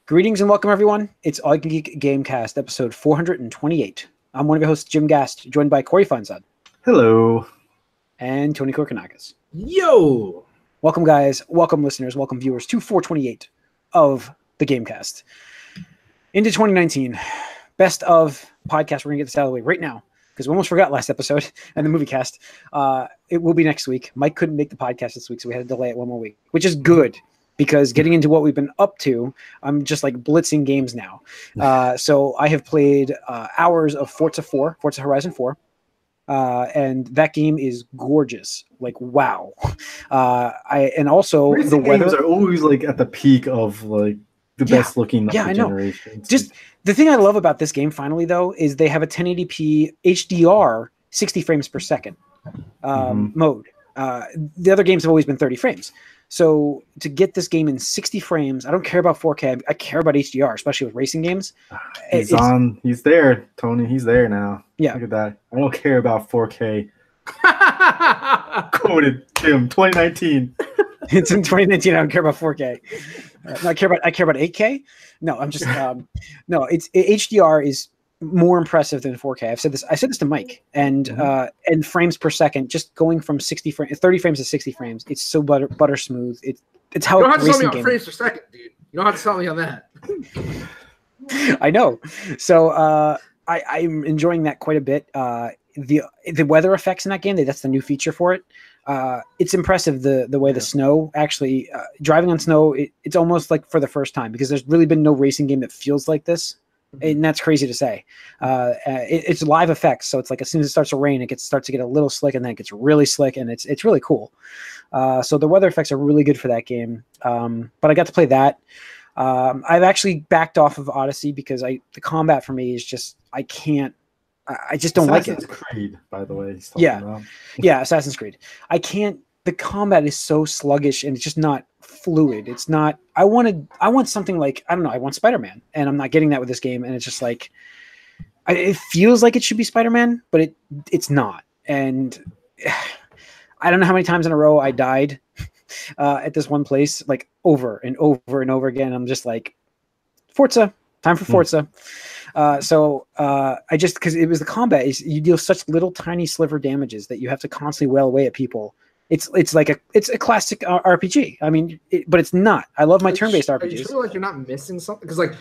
Greetings and welcome, everyone. It's All You Can Geek Gamecast, episode 428. I'm one of your hosts, Jim Gast, joined by Corey Feinsod. Hello. And Tony Korkanakis. Yo! Welcome, guys. Welcome, listeners. Welcome, viewers, to 428 of the Gamecast. Into 2019. Best of podcast. We're going to get this out of the way right now, because we almost forgot last episode and the movie cast. It will be next week. Mike couldn't make the podcast this week, so we had to delay it one more week, which is good. Because getting into what we've been up to, I'm just like blitzing games now. So I have played hours of Forza Horizon 4. And that game is gorgeous. Like, wow. And also the games are always like at the peak of like the best looking generation. Just the thing I love about this game finally though, is they have a 1080p HDR 60 frames per second mode. The other games have always been 30 frames. So to get this game in 60 frames, I don't care about 4K. I care about HDR, especially with racing games. He's there, Tony. He's there now. Yeah. Look at that. I don't care about 4K. Quoted Jim, 2019. It's in 2019. I don't care about 4K. No, I care about 8K. No, I'm just HDR is more impressive than 4K. I said this to Mike, and frames per second, just going from 30 frames to 60 frames. It's so butter smooth. It's how you don't have to tell me on game. frames per second, dude. You don't have to tell me on that. I know. So I'm enjoying that quite a bit. The weather effects in that game, that's the new feature for it. It's impressive the way the snow actually driving on snow. It's almost like for the first time, because there's really been no racing game that feels like this. And that's crazy to say. It's live effects, so it's like as soon as it starts to rain, it starts to get a little slick, and then it gets really slick, and it's really cool. So the weather effects are really good for that game. But I got to play that. I've actually backed off of Odyssey because the combat for me is just I just don't like it. Assassin's Creed, by the way. Yeah, Assassin's Creed. I can't. The combat is so sluggish, and it's just not fluid. It's not. I want something like, I don't know. I want Spider-Man, and I'm not getting that with this game. And it's just like, it feels like it should be Spider-Man, but it's not. And I don't know how many times in a row I died at this one place, like over and over and over again. I'm just like, Forza, time for Forza. I just, because it was the combat, you deal such little tiny sliver damages that you have to constantly wail away at people. It's a classic RPG. I mean, but it's not. I love my turn-based RPGs. You feel like you're not missing something? Because like,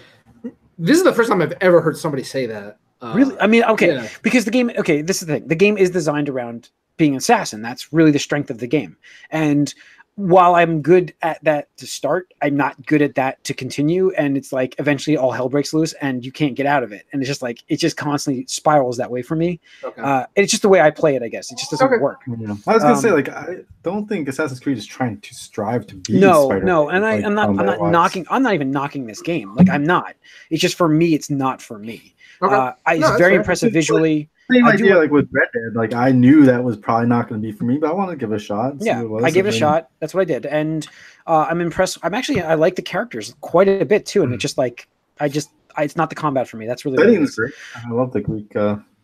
this is the first time I've ever heard somebody say that. Really? I mean, okay, because the game. Okay, this is the thing. The game is designed around being an assassin. That's really the strength of the game. And while I'm good at that to start, I'm not good at that to continue. And it's like eventually all hell breaks loose and you can't get out of it. And it's just like, it just constantly spirals that way for me. Okay. It's just the way I play it, I guess. It just doesn't work. Yeah. I was gonna say, like, I don't think Assassin's Creed is trying to strive to be Spider-Man. No, and I'm not even knocking this game. Like, I'm not. It's just for me, it's not for me. Okay. It's very impressive visually. Same idea, like with Red Dead. Like, I knew that was probably not going to be for me, but I want to give it a shot. Yeah, I gave it a shot. That's what I did, and I'm impressed. I like the characters quite a bit too, and it's just like it's not the combat for me. That's really setting is great. I love the Greek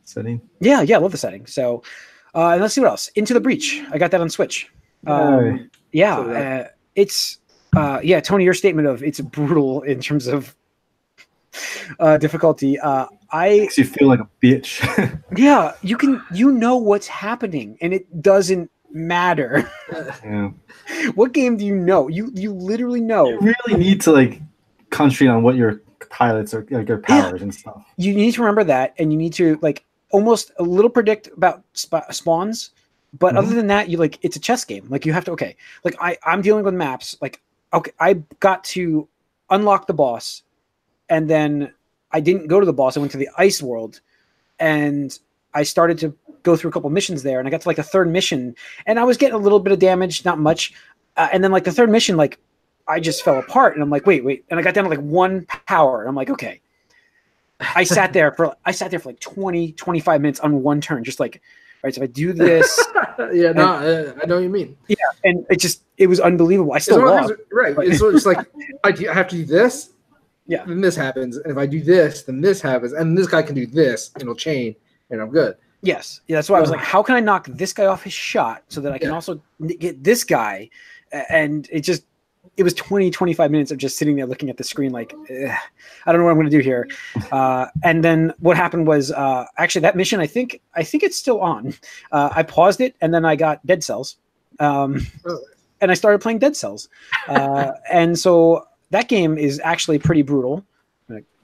setting. Yeah, I love the setting. So, and let's see what else. Into the Breach. I got that on Switch. Tony, your statement of it's brutal in terms of difficulty. Makes you feel like a bitch. Yeah, you know what's happening, and it doesn't matter. Yeah. What game do you know? You literally know. You really need to like concentrate on what your pilots are, like your powers and stuff. You need to remember that, and you need to like almost a little predict about spawns. But other than that, it's a chess game. Like you have to I'm dealing with maps. Like I got to unlock the boss, and then I didn't go to the boss. I went to the ice world, and I started to go through a couple missions there, and I got to like the third mission, and I was getting a little bit of damage, not much. And then like the third mission, like I just fell apart, and I'm like, wait, and I got down to like 1 power, and I'm like, okay. I sat there for like 20, 25 minutes on one turn, just like, all right, so if I do this, I know what you mean. Yeah, and it was unbelievable. I still lost. Right, so it's like I have to do this. Yeah. Then this happens, and if I do this, then this happens, and this guy can do this, and it'll chain, and I'm good. Yes, yeah, that's why I was like, how can I knock this guy off his shot so that I can also get this guy? And it just it was 20, 25 minutes of just sitting there looking at the screen like, I don't know what I'm going to do here. And then what happened was actually that mission, I think it's still on. I paused it and then I got Dead Cells. And I started playing Dead Cells. And so that game is actually pretty brutal.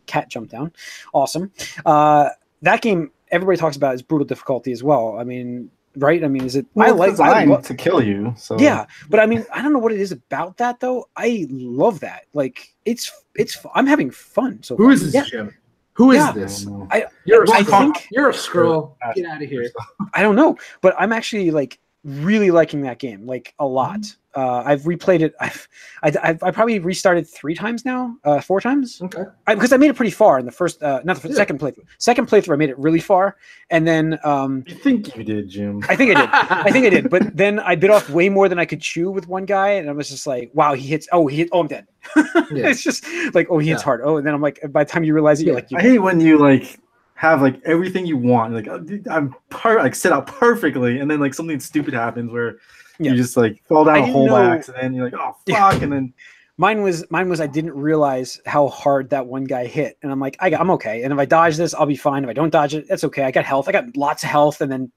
Cat jumped down. Awesome. That game everybody talks about is brutal difficulty as well. I mean, right? I mean, is it? Well, it's designed to kill you. So yeah, but I mean, I don't know what it is about that though. I love that. Like, it's. I'm having fun. So who is this, Jim? Who is this? You're a scroll. Get out of here. I don't know, but I'm actually like really liking that game, like a lot. I've replayed it. I probably restarted 3 times now, 4 times. Okay. Because I made it pretty far in the first, not the second playthrough. Second playthrough, I made it really far, and then. You think you did, Jim? I think I did. But then I bit off way more than I could chew with one guy, and I was just like, "Wow, he hits! Oh, I'm dead." It's just like, "Oh, he hits hard." Oh, and then I'm like, by the time you realize it, you're like, I hate when you like have like everything you want, like I'm like set out perfectly, and then like something stupid happens where. You just like fall down a hole by accident. You're like, oh fuck, and then mine was I didn't realize how hard that one guy hit, and I'm like, I'm okay, and if I dodge this, I'll be fine. If I don't dodge it, that's okay. I got health. I got lots of health, and then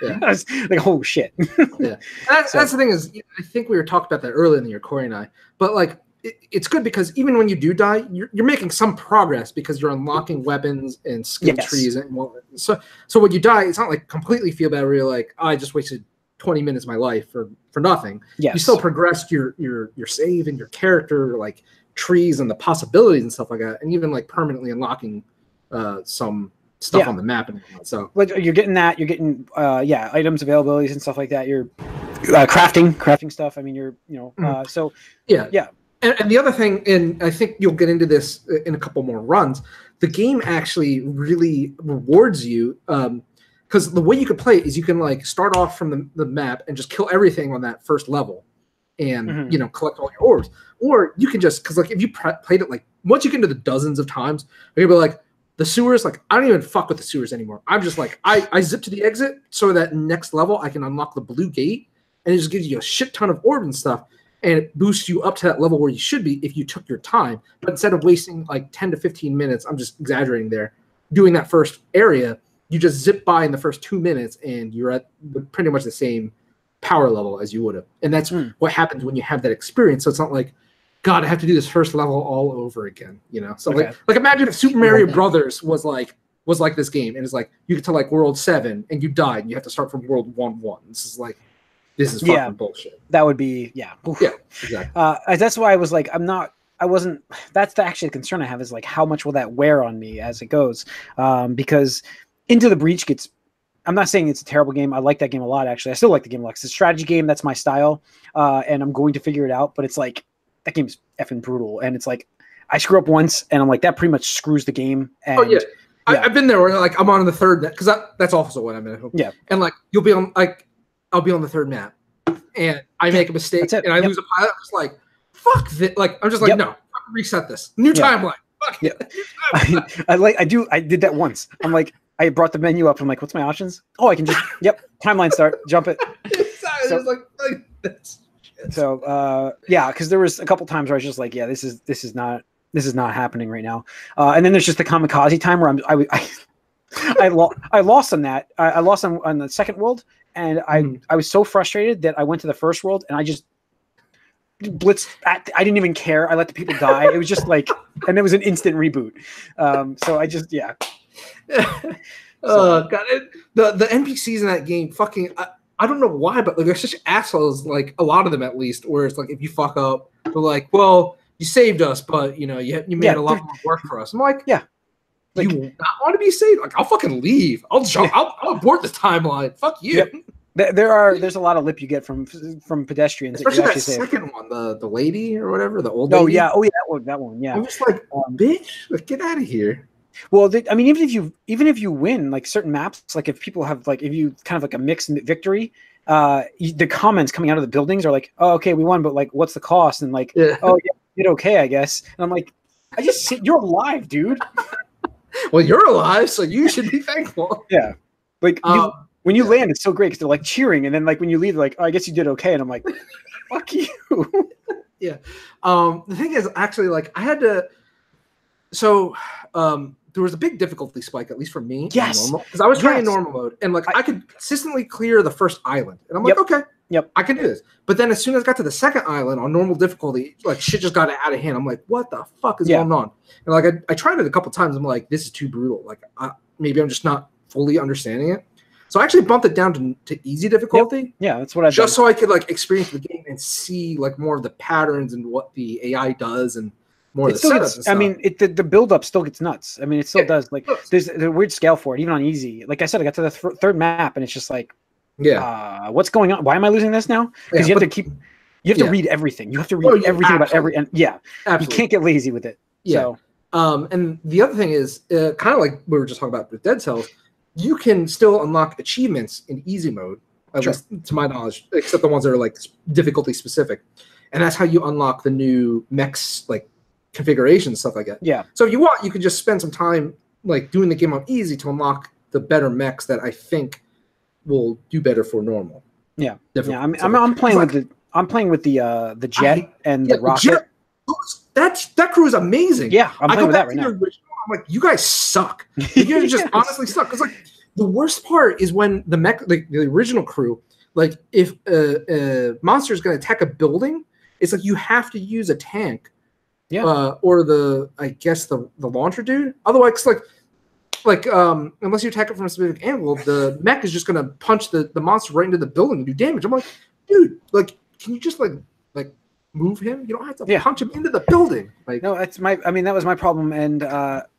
I was like, oh shit. That's the thing is, I think we were talking about that earlier in the year, Corey and I. But like, it's good because even when you do die, you're making some progress because you're unlocking weapons and skill trees, and so when you die, it's not like completely feel bad where you're like, oh, I just wasted 20 minutes of my life for nothing. You still progressed your save and your character, like trees and the possibilities and stuff like that, and even like permanently unlocking some stuff on the map and whatnot. So like you're getting items availabilities and stuff like that. You're crafting stuff. I mean, you're so yeah. And the other thing, and I think you'll get into this in a couple more runs, the game actually really rewards you. Because the way you can play it is you can like start off from the map and just kill everything on that first level, and collect all your orbs. Or you can just because like if you played it like once you get into the dozens of times, you'll be like the sewers. Like I don't even fuck with the sewers anymore. I'm just like I zip to the exit so that next level I can unlock the blue gate, and it just gives you a shit ton of orb and stuff, and it boosts you up to that level where you should be if you took your time. But instead of wasting like 10 to 15 minutes, I'm just exaggerating there, doing that first area. You just zip by in the first 2 minutes, and you're at pretty much the same power level as you would have. And that's what happens when you have that experience. So it's not like, God, I have to do this first level all over again. So like imagine if Super Mario Brothers was like this game, and it's like you get to like World 7 and you died, and you have to start from World 1-1. This is fucking bullshit. That would be exactly. That's why I was like, that's actually the concern I have is like how much will that wear on me as it goes, because. Into the Breach I'm not saying it's a terrible game. I like that game a lot, actually. I still like the game a lot. It's a strategy game. That's my style. And I'm going to figure it out. But it's like, that game's effing brutal. And it's like, I screw up once, and I'm like, that pretty much screws the game. And, I've been there where like I'm on the third because that's also what I'm in. Yeah. And like, you'll be on, like, I'll be on the third map. And I make a mistake, and I lose a pilot. I'm just like, fuck this. Like, I'm just like, no, reset this. New timeline. Fuck it. I did that once. I'm like, I brought the menu up. I'm like, what's my options? Oh, I can just, timeline start, jump it. Because there was a couple times where I was just like, this is not happening right now. And then there's just the kamikaze time where I lost on that. I lost on the second world, and I was so frustrated that I went to the first world and I just blitzed. I didn't even care. I let the people die. It was just like, and it was an instant reboot. So I just God, the NPCs in that game fucking I don't know why, but like they're such assholes, like a lot of them at least, where it's like if you fuck up, they're like, well, you saved us, but you made a lot more work for us. I'm like, like, you not want to be saved? Like, I'll fucking leave. I'll jump. I'll abort this timeline. Fuck you. There's a lot of lip you get from pedestrians, especially that second one, the lady or whatever, the old lady. that one. Yeah, I'm just like, bitch, like, get out of here. Well, I mean, even if you win like certain maps, like if people have like if you kind of like a mixed victory, the comments coming out of the buildings are like, oh, okay, we won, but like, what's the cost? And like, oh yeah, you did okay, I guess. And I'm like, you're alive, dude. Well, you're alive, so you should be thankful. Yeah, like when you land, it's so great because they're like cheering, and then like when you leave, they're like, oh, I guess you did okay, and I'm like, fuck you. Yeah. The thing is, actually, like I had to. So there was a big difficulty spike, at least for me. Yes. Normal, because I was trying normal mode, and like I could consistently clear the first island, and I'm like, okay, I can do this. But then as soon as I got to the second island on normal difficulty, like shit just got out of hand. I'm like, what the fuck is going on? And like I tried it a couple times. I'm like, this is too brutal. Like maybe I'm just not fully understanding it. So I actually bumped it down to easy difficulty. Yeah, that's what I just so I could like experience the game and see like more of the patterns and what the AI does and more of the setup. I mean, the build up still gets nuts. I mean, it still does. Like, there's a weird scale for it, even on easy. Like I said, I got to the third map, and it's just like, what's going on? Why am I losing this now? Because you have to read everything. You have to read everything about every. And you can't get lazy with it. Yeah. So. And the other thing is, kind of like we were just talking about with Dead Cells, you can still unlock achievements in easy mode, at least to my knowledge, except the ones that are like difficulty specific, and that's how you unlock the new mechs, like configurations, stuff like that. Yeah. So if you want, you could just spend some time like doing the game on easy to unlock the better mechs that I think will do better for normal. Yeah. Yeah. I'm playing with the jet and the rocket. That crew is amazing. Yeah, I'm playing with that right now. I'm like, you guys suck. You guys just honestly suck. Because like the worst part is when the mech, like the original crew, like if a monster is going to attack a building, it's like you have to use a tank, or I guess the launcher dude. Otherwise, like unless you attack it from a specific angle, the mech is just going to punch the monster right into the building and do damage. I'm like, dude, like, can you just like move him? You don't have to punch him into the building. Like, no, that was my problem. And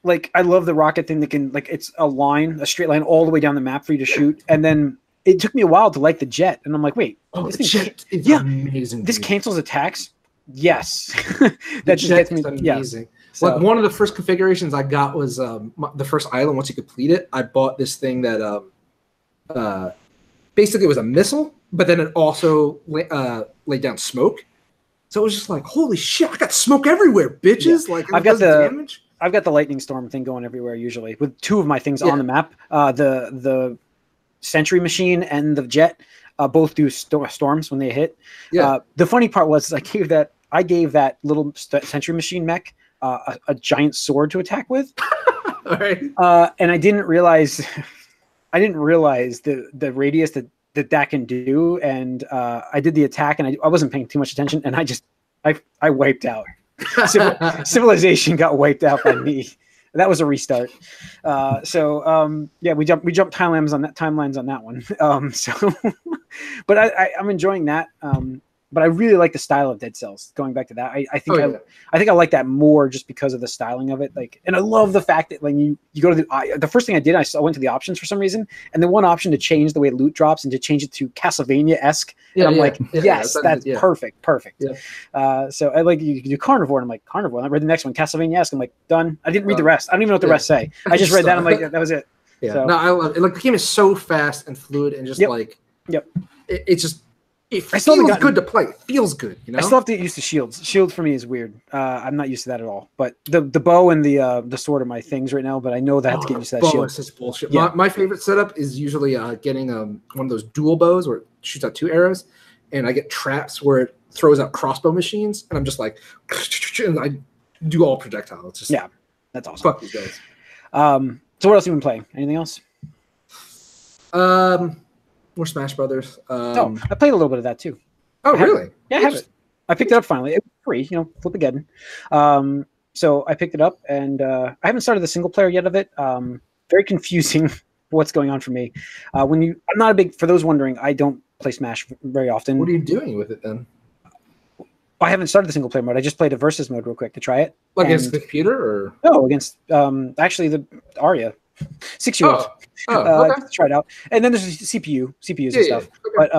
like I love the rocket thing that can, like, it's a straight line all the way down the map for you to shoot. And then it took me a while to like the jet, and I'm like, wait, this the jet is amazing. This cancels attacks. Yes. That just gets me amazing. So, like one of the first configurations I got was the first island. Once you complete it, I bought this thing that basically it was a missile, but then it also laid down smoke. So it was just like, holy shit, I got smoke everywhere, bitches. Yeah. Like I've got the lightning storm thing going everywhere usually with two of my things on the map. The sentry machine and the jet both do storms when they hit. Yeah. The funny part was I gave that little sentry machine mech a giant sword to attack with. All right. And I didn't realize the radius that can do, and I did the attack, and I wasn't paying too much attention, and I wiped out. Civilization got wiped out by me. That was a restart. We jumped timelines on that one. But I'm enjoying that. But I really like the style of Dead Cells. Going back to that, I think I like that more just because of the styling of it. Like, and I love the fact that when you go to the first thing I did, I went to the options for some reason, and the one option to change the way loot drops and to change it to Castlevania-esque. Yeah, and I'm like, yes, that's perfect. Yeah. So I like you can do carnivore, and I'm like carnivore. And I read the next one, Castlevania-esque. I'm like done. I didn't read the rest. I don't even know what the rest say. I just read that. I'm like, that was it. Yeah. So, no, I love it. Like the game is so fast and fluid, and just it's just. It feels good to play. It feels good, you know. I still have to get used to shields. Shield for me is weird. I'm not used to that at all. But the bow and the sword are my things right now. But I know that I have to get used to that shield. Is just bullshit. Yeah. My favorite setup is usually getting one of those dual bows where it shoots out 2 arrows, and I get traps where it throws out crossbow machines, and I'm just like, and I do all projectile. It's just that's awesome. Fuck these guys. So what else have you been playing? Anything else? More Smash Brothers. I played a little bit of that too. Oh, really? Yeah, I have it. I picked it up finally. It was free, flip again. So I picked it up, and I haven't started the single player yet of it. Very confusing what's going on for me. I'm not a big, for those wondering, I don't play Smash very often. What are you doing with it then? I haven't started the single player mode. I just played a versus mode real quick to try it. Against the computer or? No, against actually the Arya. 6-year-old. Okay. Try it out. And then there's CPUs and stuff. Okay. But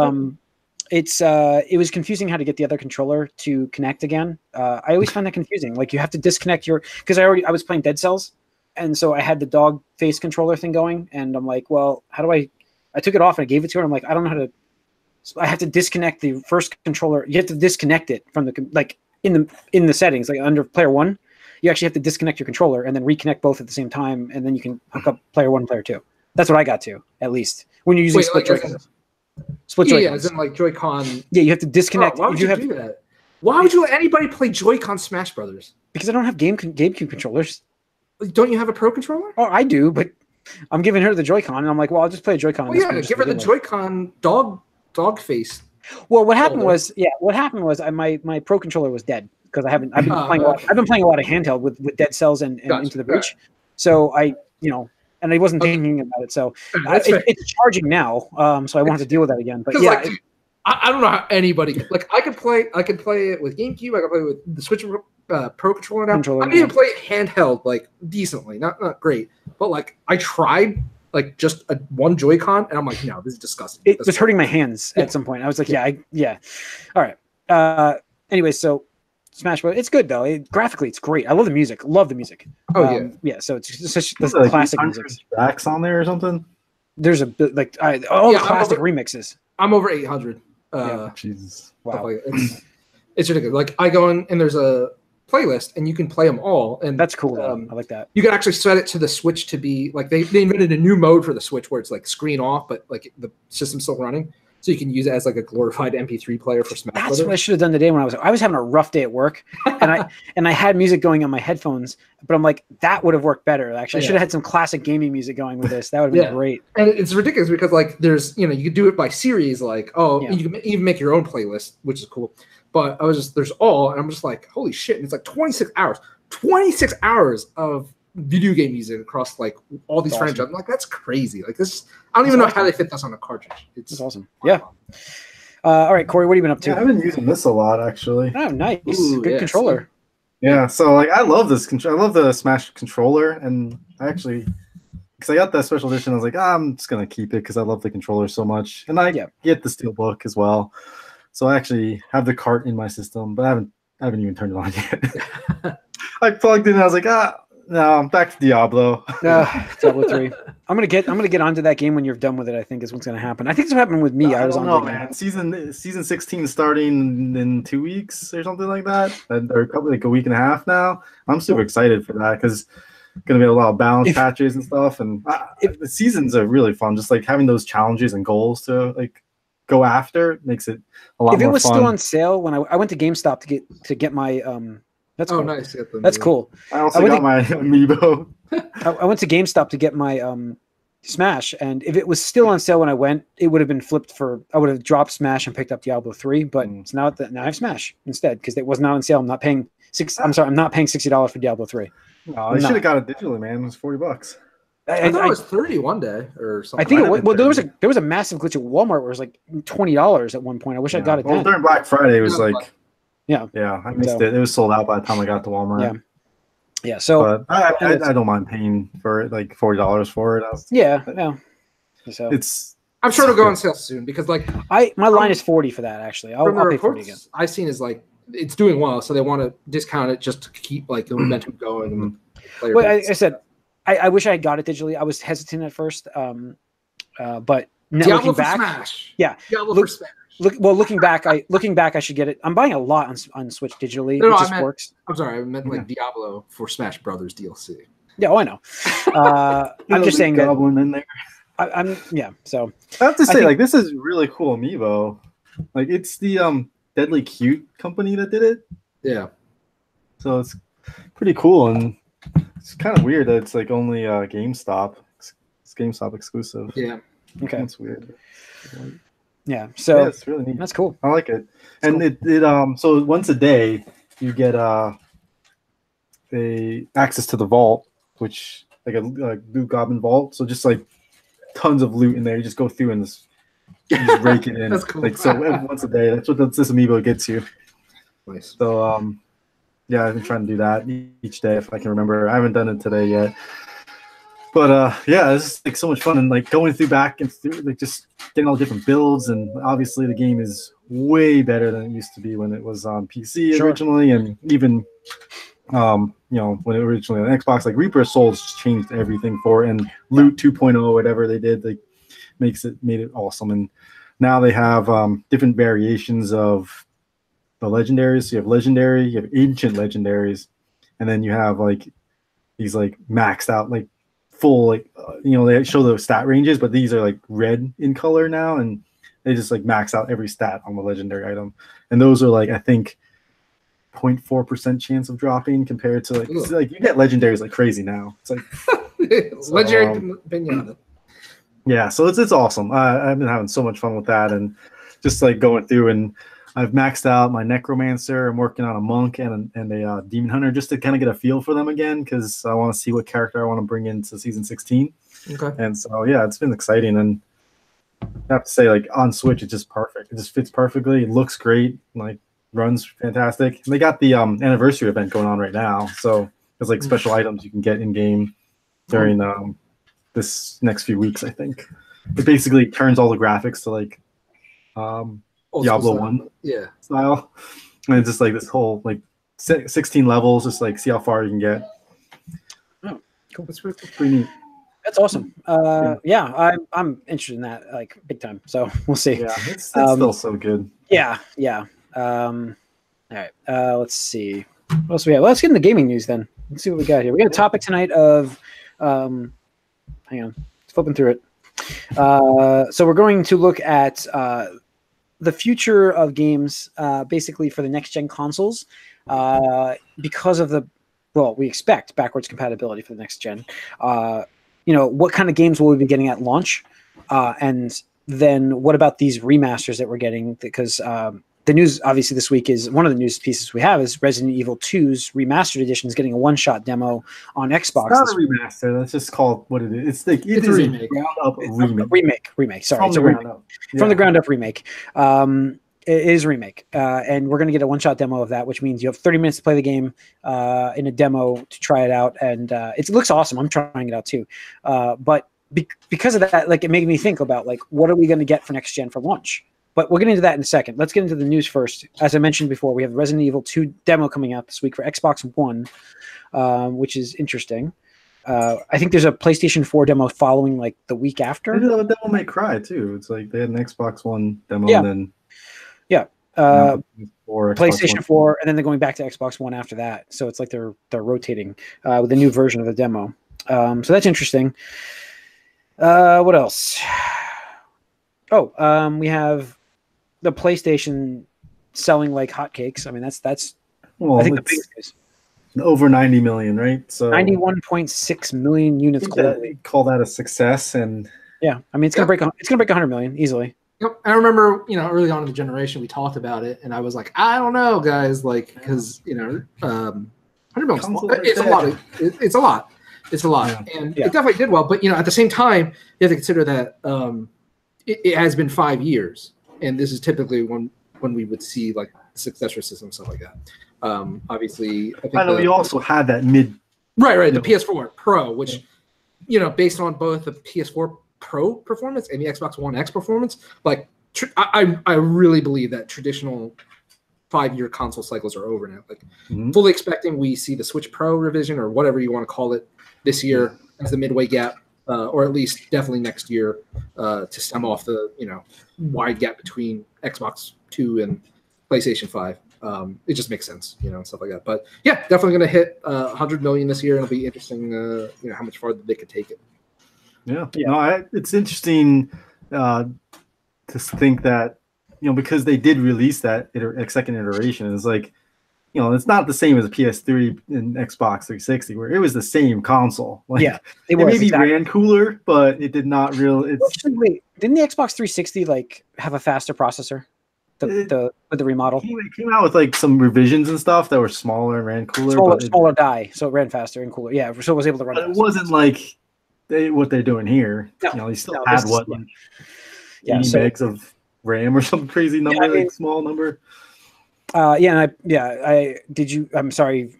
it was confusing how to get the other controller to connect again. I always find that confusing. Like you have to disconnect because I was playing Dead Cells, and so I had the dog face controller thing going, and I'm like, well, how do I took it off and I gave it to her. I'm like, I don't know how to. So I have to disconnect the first controller. You have to disconnect it from in the settings, like under player 1. You actually have to disconnect your controller and then reconnect both at the same time, and then you can hook up player 1 and player 2. That's what I got to, at least when you're using split Joy-Cons. Split Joy-Cons. Yeah, as in like Joy-Con. Yeah, you have to disconnect. Why would you do that? Why would you let anybody play Joy-Con Smash Brothers? Because I don't have GameCube controllers. Don't you have a Pro controller? Oh, I do, but I'm giving her the Joy-Con, and I'm like, well, I'll just play a Joy-Con. Oh yeah, give her the Joy-Con dog face. Well, what happened was my Pro controller was dead because I've been playing a lot of handheld with Dead Cells and Into the Breach. So I wasn't thinking about it. So it's charging now. So I won't have to deal with that again. But yeah. I don't know how anybody I could play it with GameCube. I could play it with the Switch Pro controller now. I can even play it handheld like decently, not great, but like I tried like just one Joy-Con and I'm like, no, this is disgusting. It was hurting my hands at some point. I was like, yeah. All right. Anyway, so Smash Bros. It's good though. Graphically, it's great. I love the music. Oh yeah. So it's such the classic music. Tracks on there or something. There's a bit like the classic remixes. I'm over 800. Jesus. Wow. It's ridiculous. Like I go in and there's a playlist and you can play them all. And that's cool. I like that. You can actually set it to the Switch to be like they invented a new mode for the Switch where it's like screen off, but like the system's still running. So you can use it as like a glorified MP3 player for Smash. That's what I should have done today when I was having a rough day at work, and I had music going on my headphones, but I'm like that would have worked better. Actually, I should have had some classic gaming music going with this. That would have been great. And it's ridiculous because like there's you could do it by series, like you can even make your own playlist, which is cool. But there's all, and I'm just like holy shit! And it's like 26 hours of video game music across like all these franchises. I'm like that's crazy. Like this. I don't even know how they fit this on a cartridge. It's awesome. Yeah. All right, Corey, what have you been up to? Yeah, I've been using this a lot actually. Oh, nice. Good controller. Yeah, so like I love this control. I love the Smash controller, and because I got that special edition, I was like, I'm just gonna keep it because I love the controller so much, and I get the Steelbook as well. So I actually have the cart in my system, but I haven't even turned it on yet. I plugged in, and I was like, no, I'm back to Diablo. Diablo 3. I'm gonna get onto that game when you're done with it. I think is what's gonna happen. I think it's what happened with me. I don't know, man. Season 16 starting in 2 weeks or something like that, or a week and a half now. I'm super excited for that because it's gonna be a lot of balance patches and stuff. And the seasons are really fun. Just like having those challenges and goals to like go after makes it a lot more fun. If it was still on sale when I went to GameStop to get my That's cool. Nice. That's cool. I also got my Amiibo. I went to GameStop to get my Smash, and if it was still on sale when I went, it would have been flipped I would have dropped Smash and picked up Diablo 3, but it's now I have Smash instead because it was not on sale. I'm not paying $60 for Diablo 3. Oh, I should have got it digitally, man. It was $40. I thought it was 30 one day or something. I think there was a massive glitch at Walmart where it was like $20 at one point. I wish I got it then. During Black Friday, it was like. Yeah, I missed it. It was sold out by the time I got to Walmart. Yeah. So, but I don't mind paying for it, like $40 for it. So I'm sure it'll go on sale soon because like my line is 40 for that. Actually, I'll pay 40 again. I've seen is like it's doing well, so they want to discount it just to keep like the momentum going. Well, I said I wish I had got it digitally. I was hesitant at first, but now Diablo looking back, Smash. Diablo for Smash. Looking back, I should get it. I'm buying a lot on Switch digitally. It just works. I'm sorry, I meant like Diablo for Smash Brothers DLC. Yeah, I know. I'm just saying that. Goblin in there. So I have to say, like, this is really cool Amiibo. Like, it's the Deadly Cute company that did it. Yeah. So it's pretty cool, and it's kind of weird that it's like only GameStop. It's GameStop exclusive. Yeah. Okay. That's weird. Yeah, so it's really neat. That's cool. I like it. And cool. So once a day you get access to the vault, which like a loot goblin vault. So just like tons of loot in there. You just go through and just rake it in. That's cool. Like so once a day. That's what this Amiibo gets you. Nice. So I've been trying to do that each day if I can remember. I haven't done it today yet. But it's like so much fun and like going back and through like just getting all different builds, and obviously the game is way better than it used to be when it was on PC originally, and even when it originally on Xbox, like Reaper of Souls changed everything for it, and Loot 2.0 whatever they did, like made it awesome. And now they have different variations of the legendaries. So you have legendary, you have ancient legendaries, and then you have like these like maxed out like full they show the stat ranges, but these are like red in color now, and they just like max out every stat on the legendary item. And those are like I think 0.4% chance of dropping compared to like you get legendaries like crazy now. It's like legendary pinata. Yeah, so it's awesome. I've been having so much fun with that, and just like going through, and I've maxed out my necromancer. I'm working on a monk and a demon hunter just to kind of get a feel for them again, because I want to see what character I want to bring into season 16. Okay. And so yeah, it's been exciting, and I have to say, like on Switch, it's just perfect. It just fits perfectly. It looks great. Like runs fantastic. And they got the anniversary event going on right now, so there's like special items you can get in game during this next few weeks. I think it basically turns all the graphics to like Diablo 1 style, and it's just like this whole like 16 levels, just like see how far you can get. Oh, cool. That's pretty neat. That's awesome. Yeah, I'm interested in that like big time. So we'll see. Yeah, it's still so good. Yeah. All right. Let's see. What else we have? Let's get into gaming news then. Let's see what we got here. We got a topic tonight of hang on, flipping through it. So we're going to look at the future of games, basically for the next gen consoles, because of we expect backwards compatibility for the next gen. What kind of games will we be getting at launch, and then what about these remasters that we're getting? Because the news, obviously, this week is one of the news pieces we have is Resident Evil 2's remastered edition is getting a one-shot demo on Xbox. It's not a remaster. That's just called what it is. It's a remake. Remake. Sorry, it's a remake. From the ground up remake. It is a remake, and we're going to get a one-shot demo of that, which means you have 30 minutes to play the game in a demo to try it out, and it looks awesome. I'm trying it out too, but because of that, like it made me think about like what are we going to get for next gen for launch. But we'll get into that in a second. Let's get into the news first. As I mentioned before, we have Resident Evil 2 demo coming out this week for Xbox One, which is interesting. I think there's a PlayStation 4 demo following like the week after. Maybe the demo may cry too. It's like they had an Xbox One demo and then PlayStation 4, and then they're going back to Xbox One after that. So it's like they're rotating with a new version of the demo. So that's interesting. What else? We have the PlayStation selling like hotcakes. I mean, that's I think the biggest news. Over 90 million, right? So 91.6 million units globally. Call that a success, and yeah, I mean it's gonna break 100 million easily. Yep. I remember, early on in the generation we talked about it, and I was like, I don't know, guys, like because 100 million, it's a lot. It's a lot. It's a lot, and it definitely did well. But at the same time, you have to consider that it has been 5 years, and this is typically when we would see like successor systems, stuff like that. Obviously, I know we also had that mid the PS4 Pro, which based on both the PS4 Pro performance and the Xbox One X performance, like I really believe that traditional 5-year console cycles are over now. Like fully expecting we see the Switch Pro revision or whatever you want to call it this year as the midway gap. Or at least definitely next year to stem off the wide gap between Xbox 2 and PlayStation 5. It just makes sense, and stuff like that. But yeah, definitely going to hit 100 million this year, and it'll be interesting, how much farther they could take it. Yeah. No, it's interesting to think that because they did release that second iteration, it's like. It's not the same as a PS3 and Xbox 360, where it was the same console. Like, it maybe ran cooler, but it did not really. Actually, wait, didn't the Xbox 360 like have a faster processor? With the remodel, it came out with like some revisions and stuff that were smaller and ran cooler, smaller die, so it ran faster and cooler. Yeah, so it was able to run. But it wasn't like what they're doing here. No, you still had 80 megs of RAM or some crazy number, small number. I'm sorry.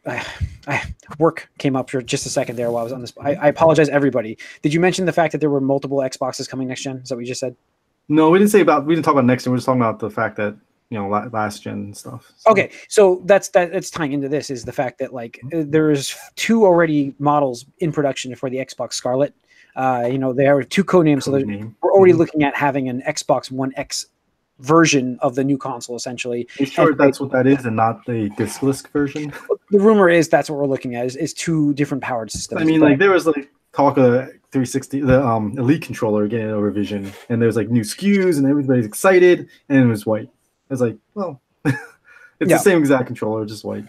Work came up for just a second there while I was on this. I apologize, everybody. Did you mention the fact that there were multiple Xboxes coming next gen? Is that what you just said? No, we didn't talk about next gen. We're just talking about the fact that last gen and stuff. So. Okay, so that's tying into this is the fact that like there's 2 already models in production for the Xbox Scarlet. There are 2 codenames, so we're already looking at having an Xbox One X version of the new console, essentially. Are you sure that's what that is and not the discless version? The rumor is that's what we're looking at is 2 different powered systems. I mean, like there was like talk of 360, the Elite controller getting a revision, and there's like new SKUs and everybody's excited, and it was white. I was like, well, It's Yeah. the same exact controller, just white.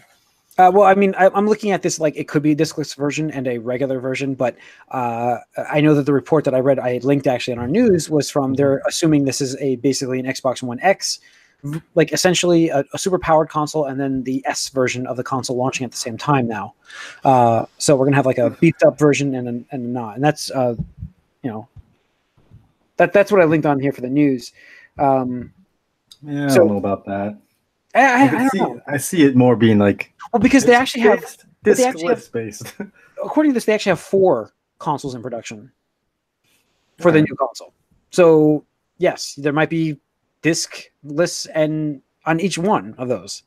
Well, I mean, I'm looking at this like it could be a discless version and a regular version, but I know that the report that I read, I had linked actually in our news, was from they're assuming this is basically an Xbox One X, like essentially a super powered console, and then the S version of the console launching at the same time now. So we're gonna have like a beefed up version and a not, and that's that's what I linked on here for the news. Yeah, I don't know about that. I don't know. I see it more being like because they actually have discless based. According to this, they actually have 4 consoles in production for the new console. So yes, there might be discless and on each one of those.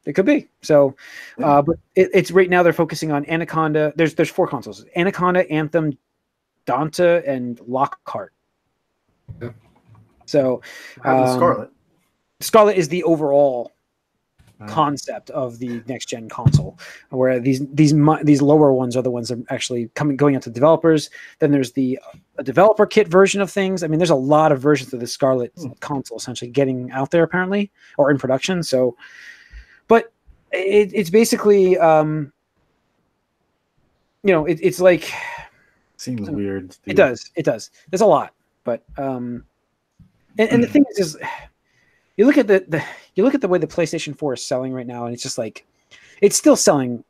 It could be. So, but it's right now they're focusing on Anaconda. There's 4 consoles: Anaconda, Anthem, Donta, and Lockhart. Yeah. So, Scarlet. Scarlet is the overall concept of the next gen console, where these lower ones are the ones that are actually going out to developers. Then there's a developer kit version of things. I mean, there's a lot of versions of the Scarlet console essentially getting out there apparently, or in production. So, but it's basically it's like seems weird. It does. There's a lot, but and the thing is you look at the way the PlayStation 4 is selling right now, and it's just like it's still selling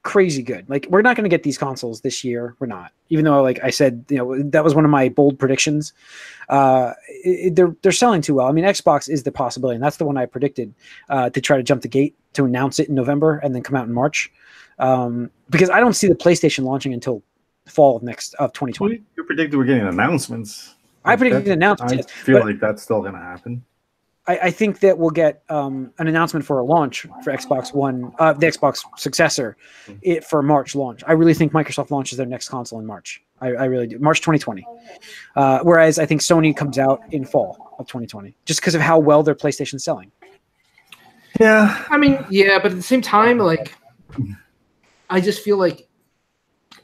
crazy good. Like, we're not going to get these consoles this year. We're not, even though, like I said, that was one of my bold predictions. They're selling too well. I mean, Xbox is the possibility, and that's the one I predicted to try to jump the gate to announce it in November and then come out in March, because I don't see the PlayStation launching until fall of 2020. You predicted we're getting announcements. I predicted announcements. I feel like that's still going to happen. I think that we'll get an announcement for a launch for Xbox One, the Xbox successor, for March launch. I really think Microsoft launches their next console in March. I really do. March 2020. Whereas I think Sony comes out in fall of 2020, just because of how well their PlayStation's selling. Yeah. I mean, yeah, but at the same time, like, I just feel like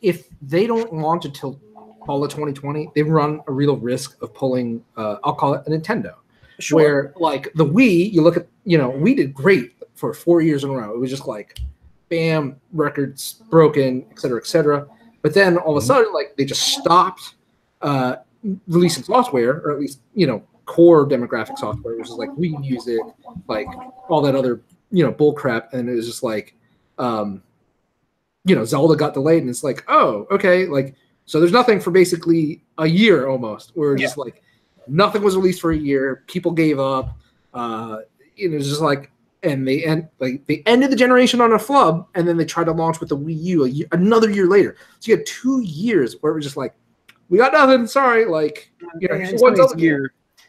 if they don't launch until fall of 2020, they run a real risk of pulling, I'll call it a Nintendo. Sure. Where, like, the Wii, you look at, we did great for 4 years in a row. It was just like, bam, records broken, et cetera, et cetera. But then all of a sudden, like, they just stopped releasing software, or at least, core demographic software, which is like Wii Music, like all that other, bull crap. And it was just like, Zelda got delayed, and it's like, oh, okay. Like, so there's nothing for basically a year almost, where just like, nothing was released for a year. People gave up. It was just like, and they ended the generation on a flub, and then they tried to launch with the Wii U another year later. So you had 2 years where it was just like, we got nothing. Sorry, like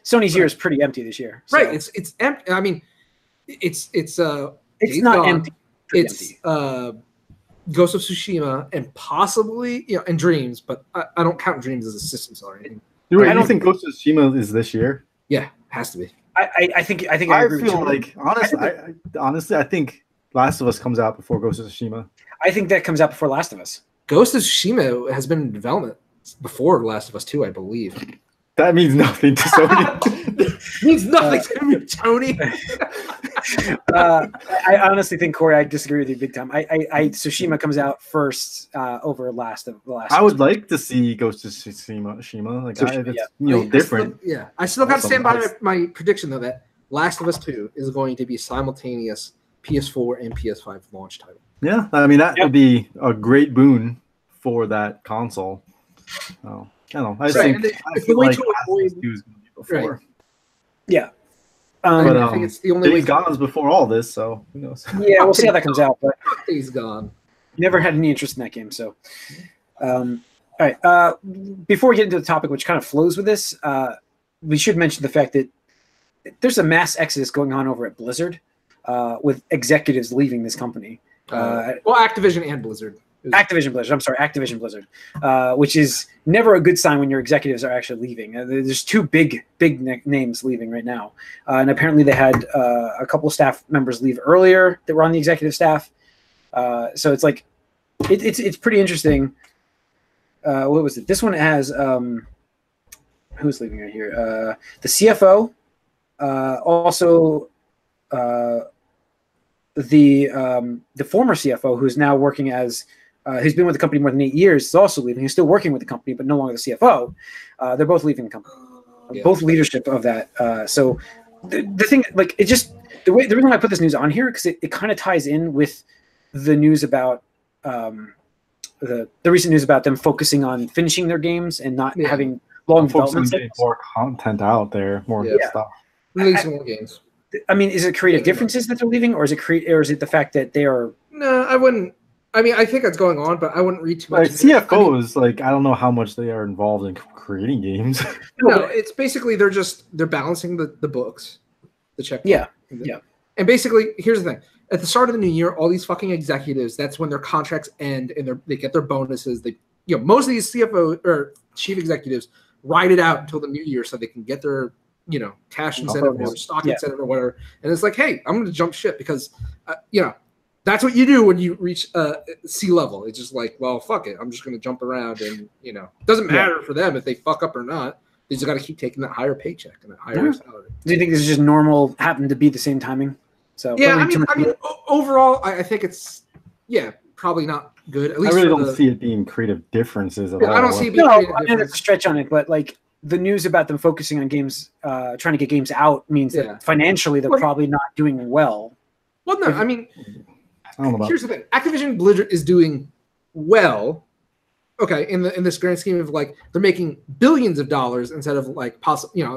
Sony's year is pretty empty this year. So. Right? It's empty. I mean, it's not empty. It's Ghost of Tsushima and possibly and Dreams, but I don't count Dreams as a system seller or anything. I don't think Ghost of Tsushima is this year. Yeah, has to be. I think I agree feel with you. like honestly, I think Last of Us comes out before Ghost of Tsushima. I think that comes out before Last of Us. Ghost of Tsushima has been in development before Last of Us 2, I believe. That means nothing to Sony. Means nothing to me, Tony. I honestly think, Corey, I disagree with you big time. Tsushima comes out first over Last of the Last. I would like to see Ghost of Tsushima. Like, different. I still got to stand by my prediction though that Last of Us 2 is going to be simultaneous PS4 and PS5 launch title. Yeah, I mean that would be a great boon for that console. Oh. I don't know. I think Last of Us 2 is going to be before. Right. Yeah. I think it's the only way. Days Gone's before all this, so who knows? Yeah, we'll see how that comes out. But Days Gone. Never had any interest in that game. So, all right. Before we get into the topic, which kind of flows with this, we should mention the fact that there's a mass exodus going on over at Blizzard, with executives leaving this company. Activision and Blizzard. Activision Blizzard, which is never a good sign when your executives are actually leaving. There's 2 big names leaving right now, and apparently they had a couple staff members leave earlier that were on the executive staff. So it's like it's pretty interesting. What was it? This one has who's leaving right here? The CFO, also the former CFO, who's now working as who's been with the company more than 8 years, is also leaving. He's still working with the company, but no longer the CFO. They're both leaving the company. Yeah. Both leadership of that. So the thing, like, it just the reason why I put this news on here because it kind of ties in with the news about the recent news about them focusing on finishing their games and not having long development getting more content out there, more stuff. Releasing more games. I mean, is it creative differences that they're leaving, or is it the fact that they are? No, I wouldn't. I mean, I think that's going on, but I wouldn't read too much. Like CFOs, like I don't know how much they are involved in creating games. No, it's basically they're balancing the books, the check. Yeah. And basically, here's the thing: at the start of the new year, all these fucking executives, that's when their contracts end and they get their bonuses. They, most of these CFO or chief executives ride it out until the new year so they can get their cash incentive or stock incentive or whatever. And it's like, hey, I'm going to jump ship because that's what you do when you reach C level. It's just like, well, fuck it. I'm just going to jump around and, it doesn't matter for them if they fuck up or not. They just got to keep taking that higher paycheck and that higher salary. Do you think this is just normal, happened to be the same timing? So yeah, I mean, overall, I think it's, probably not good. At least I really don't see it being creative differences at all. I don't see it being creative differences. I know that's a stretch on it, but like the news about them focusing on games, trying to get games out means that financially they're probably not doing well. Well, no, I mean, here's the thing: Activision Blizzard is doing well. Okay, in this grand scheme of like they're making billions of dollars instead of like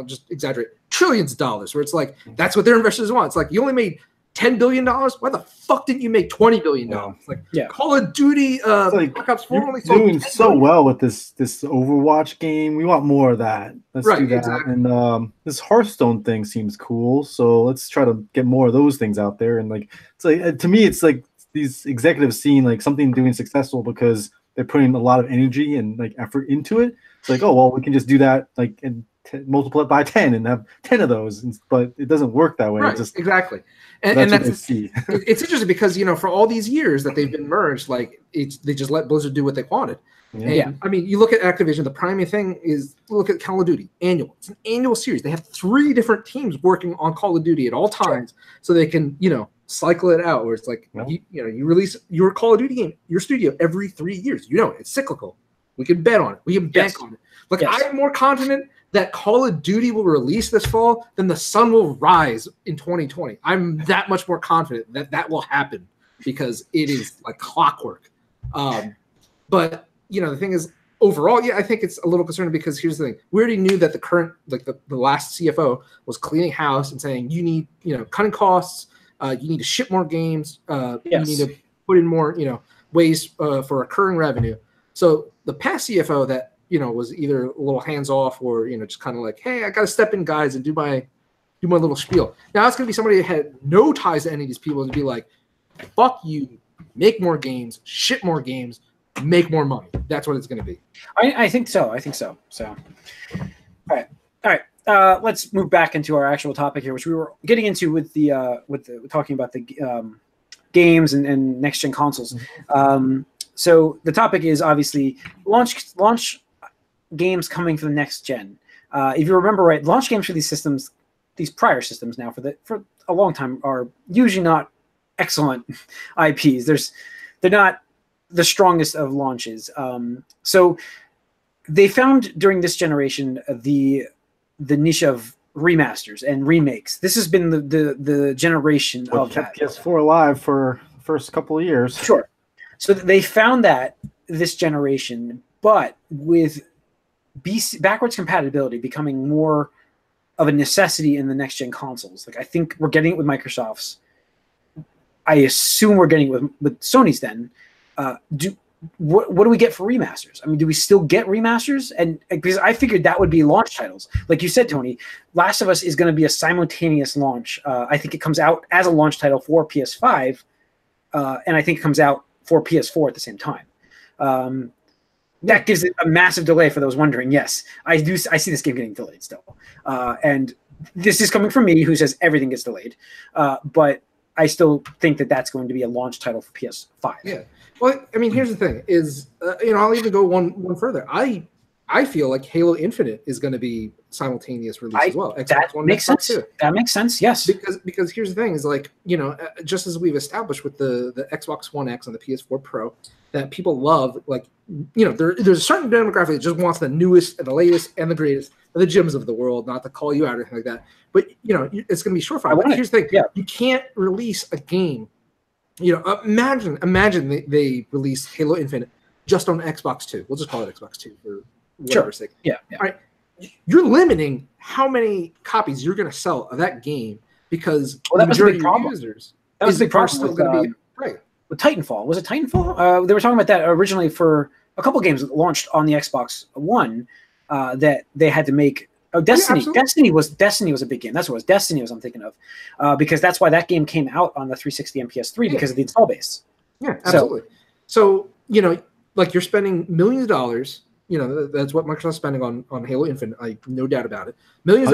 just exaggerate trillions of dollars. Where it's like that's what their investors want. It's like you only made $10 billion. Why the fuck didn't you make $20 billion? Like Call of Duty, Black Ops 4 only sold doing so well with this Overwatch game. We want more of that. Let's do that. Exactly. And this Hearthstone thing seems cool. So let's try to get more of those things out there. And like it's like to me, it's like these executives seeing like something doing successful because they're putting a lot of energy and like effort into it. It's like, oh well, we can just do that like and multiply it by 10 and have 10 of those, but it doesn't work that way. Right, it's just, exactly. And that's it's interesting because for all these years that they've been merged, like they just let Blizzard do what they wanted. And I mean, you look at Activision, the primary thing is look at Call of Duty annual. It's an annual series. They have 3 different teams working on Call of Duty at all times, so they can cycle it out. Where it's like you release your Call of Duty game, your studio every 3 years. It's cyclical. We can bet on it. We can bank on it. Like I'm more confident that Call of Duty will release this fall than the sun will rise in 2020. I'm that much more confident that will happen because it is like clockwork. But the thing is, overall, I think it's a little concerning because here's the thing: we already knew that the current, like the last CFO was cleaning house and saying you need, cutting costs, you need to ship more games, you need to put in more, ways for recurring revenue. So the past CFO that was either a little hands off or just kind of like, hey, I got to step in, guys, and do my little spiel. Now it's gonna be somebody that had no ties to any of these people and be like, fuck you, make more games, ship more games, make more money. That's what it's gonna be. I think so. So, all right. Let's move back into our actual topic here, which we were getting into with the talking about the games and next gen consoles. So the topic is obviously launch games coming for the next gen. If you remember right, launch games for these systems, these prior systems now for a long time are usually not excellent IPs. They're not the strongest of launches. So they found during this generation the niche of remasters and remakes. This has been the generation of kept PS4 alive for the first couple of years. Sure. So they found that this generation, but with backwards compatibility becoming more of a necessity in the next gen consoles. Like I think we're getting it with Microsoft's. I assume we're getting it with Sony's then. What do we get for remasters? I mean, do we still get remasters? And because I figured that would be launch titles. Like you said, Tony, Last of Us is going to be a simultaneous launch. I think it comes out as a launch title for PS5, and I think it comes out for PS4 at the same time. That gives it a massive delay for those wondering. Yes, I see this game getting delayed still. And this is coming from me who says everything gets delayed. But I still think that that's going to be a launch title for PS5. Yeah. Well, I mean, here's the thing: is I'll even go one further. I I feel like Halo Infinite is going to be simultaneous release as well. That makes sense. That makes sense. Yes. Because here's the thing: is like, you know, just as we've established with the Xbox One X and the PS4 Pro, that people love, like, you know, there's a certain demographic that just wants the newest and the latest and the greatest, and the gyms of the world, not to call you out or anything like that. But you know, it's going to be surefire. But here's the thing: you can't release a game. You know, imagine they release Halo Infinite just on Xbox 2. We'll just call it Xbox 2 for whatever's sake. Yeah. All right. You're limiting how many copies you're going to sell of that game because that was a big problem. Users that was a big problem still going to be right. With Titanfall. Was it Titanfall? They were talking about that originally for a couple games that launched on the Xbox One that they had to make. Oh, Destiny. Yeah, Destiny was a big game. That's what it was. Destiny was I'm thinking of, because that's why that game came out on the 360 and PS3 because of the install base. Yeah, absolutely. So you know, like you're spending millions of dollars. You know, that's what Microsoft's spending on Halo Infinite. No doubt about it. Millions of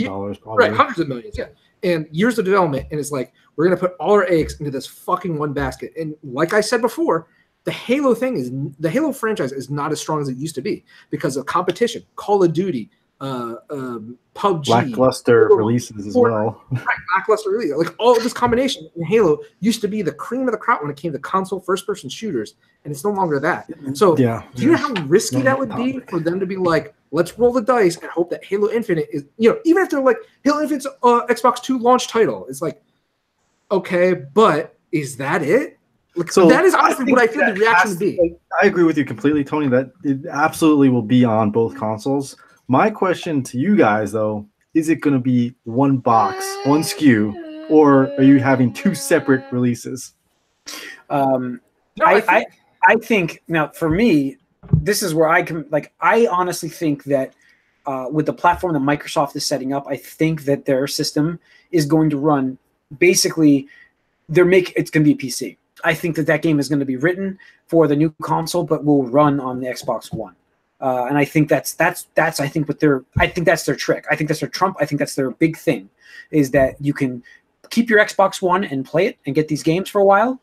dollars, probably. Right? Hundreds of millions. Yeah, and years of development, and it's like we're gonna put all our eggs into this fucking one basket. And like I said before, the Halo franchise is not as strong as it used to be because of competition. Call of Duty. PUBG, lackluster releases as well. Right, lackluster releases. Like all of this combination in Halo used to be the cream of the crop when it came to console first-person shooters, and it's no longer that. So, do you know how risky that would be for them to be like, let's roll the dice and hope that Halo Infinite is, you know, even if they're like Halo Infinite's Xbox 2 launch title, it's like, okay, but is that it? Like, so that is honestly what I feel the reaction would be. I agree with you completely, Tony. That it absolutely will be on both consoles. My question to you guys, though, is it going to be one box, one SKU, or are you having two separate releases? I think now for me, this is where I can I honestly think that with the platform that Microsoft is setting up, I think that their system is going to run basically it's going to be a PC. I think that game is going to be written for the new console, but will run on the Xbox One. And I think that's that's their trick. I think that's their trump. I think that's their big thing, is that you can keep your Xbox One and play it and get these games for a while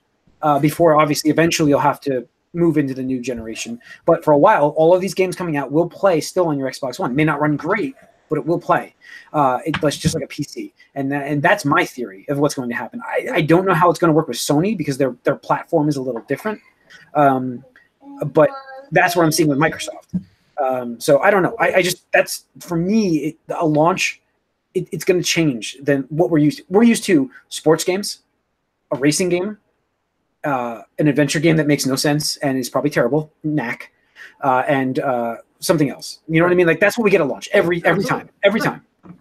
before obviously eventually you'll have to move into the new generation. But for a while, all of these games coming out will play still on your Xbox One. It may not run great, but it will play. It's just like a PC, and that's my theory of what's going to happen. I don't know how it's going to work with Sony because their platform is a little different, but that's what I'm seeing with Microsoft. So I don't know. I just that's for me a launch. It's going to change than what we're used to. We're used to sports games, a racing game, an adventure game that makes no sense and is probably terrible, knack, and something else. You know what I mean? Like that's what we get at launch every time.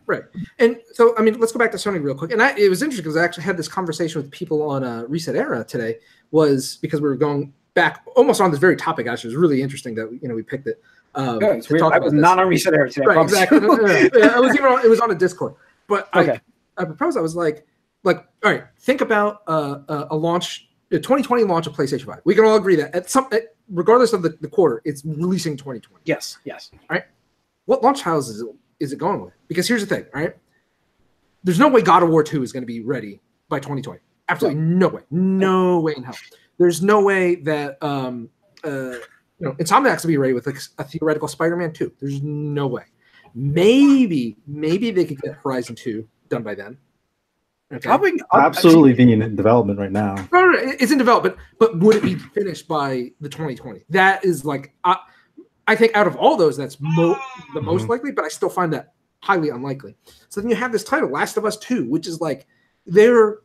Right. And so, I mean, let's go back to Sony real quick. And it was interesting because I actually had this conversation with people on Reset Era today, was because we were going back almost on this very topic. Actually, it was really interesting that we picked it. I was not on Reset Era today. Right, exactly. It was on a Discord. But okay. I proposed. I was like, all right, think about a launch, a 2020 launch of PlayStation 5. We can all agree that regardless of the quarter, it's releasing 2020. Yes. All right. What launch titles is it going with? Because here's the thing, all right? There's no way God of War 2 is going to be ready by 2020. Absolutely no way. No way in hell. There's no way that Insomniac's to be ready with a theoretical Spider-Man 2. There's no way. Maybe they could get Horizon 2 done by then. Okay. Absolutely being in development right now. No, it's in development, but would it be finished by the 2020? That is like, I think out of all those, that's the most likely, but I still find that highly unlikely. So then you have this title, Last of Us 2, which is like their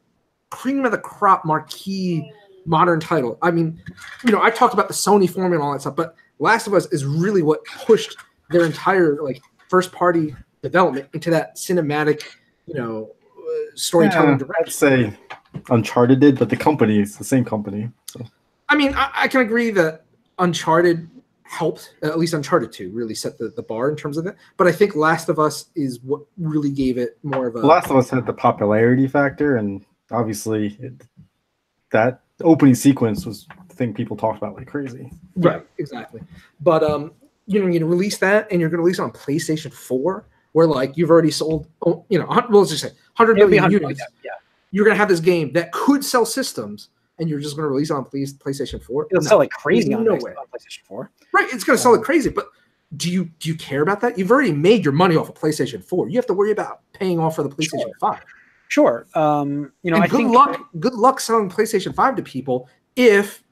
cream of the crop marquee modern title. I mean, I've talked about the Sony formula and all that stuff, but Last of Us is really what pushed their entire first party development into that cinematic, storytelling direction. I'd say Uncharted did, but the company is the same company. So. I mean, I can agree that Uncharted helped, at least Uncharted 2 really set the bar in terms of that. But I think Last of Us is what really gave it more of a... Last of Us had the popularity factor, and obviously that opening sequence was the thing people talked about like crazy. Right, exactly. But, you release that, and you're going to release it on PlayStation 4, where you've already sold, let's just say 100 million units. Yeah. You're going to have this game that could sell systems, and you're just going to release it on PlayStation 4. It'll sell like crazy on PlayStation 4. Right, it's going to sell like crazy, but do you care about that? You've already made your money off of PlayStation 4. You have to worry about paying off for the PlayStation 5. Sure. Good luck selling PlayStation 5 to people if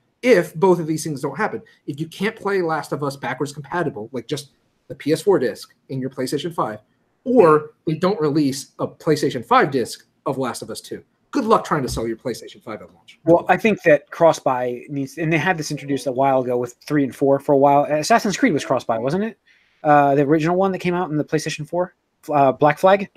both of these things don't happen. If you can't play Last of Us backwards compatible, like just the PS4 disc in your PlayStation 5, or they don't release a PlayStation 5 disc of Last of Us 2. Good luck trying to sell your PlayStation 5 at launch. Well, I think that cross-buy needs, and they had this introduced a while ago with 3 and 4 for a while. Assassin's Creed was cross-buy, wasn't it? The original one that came out in the PlayStation 4, Black Flag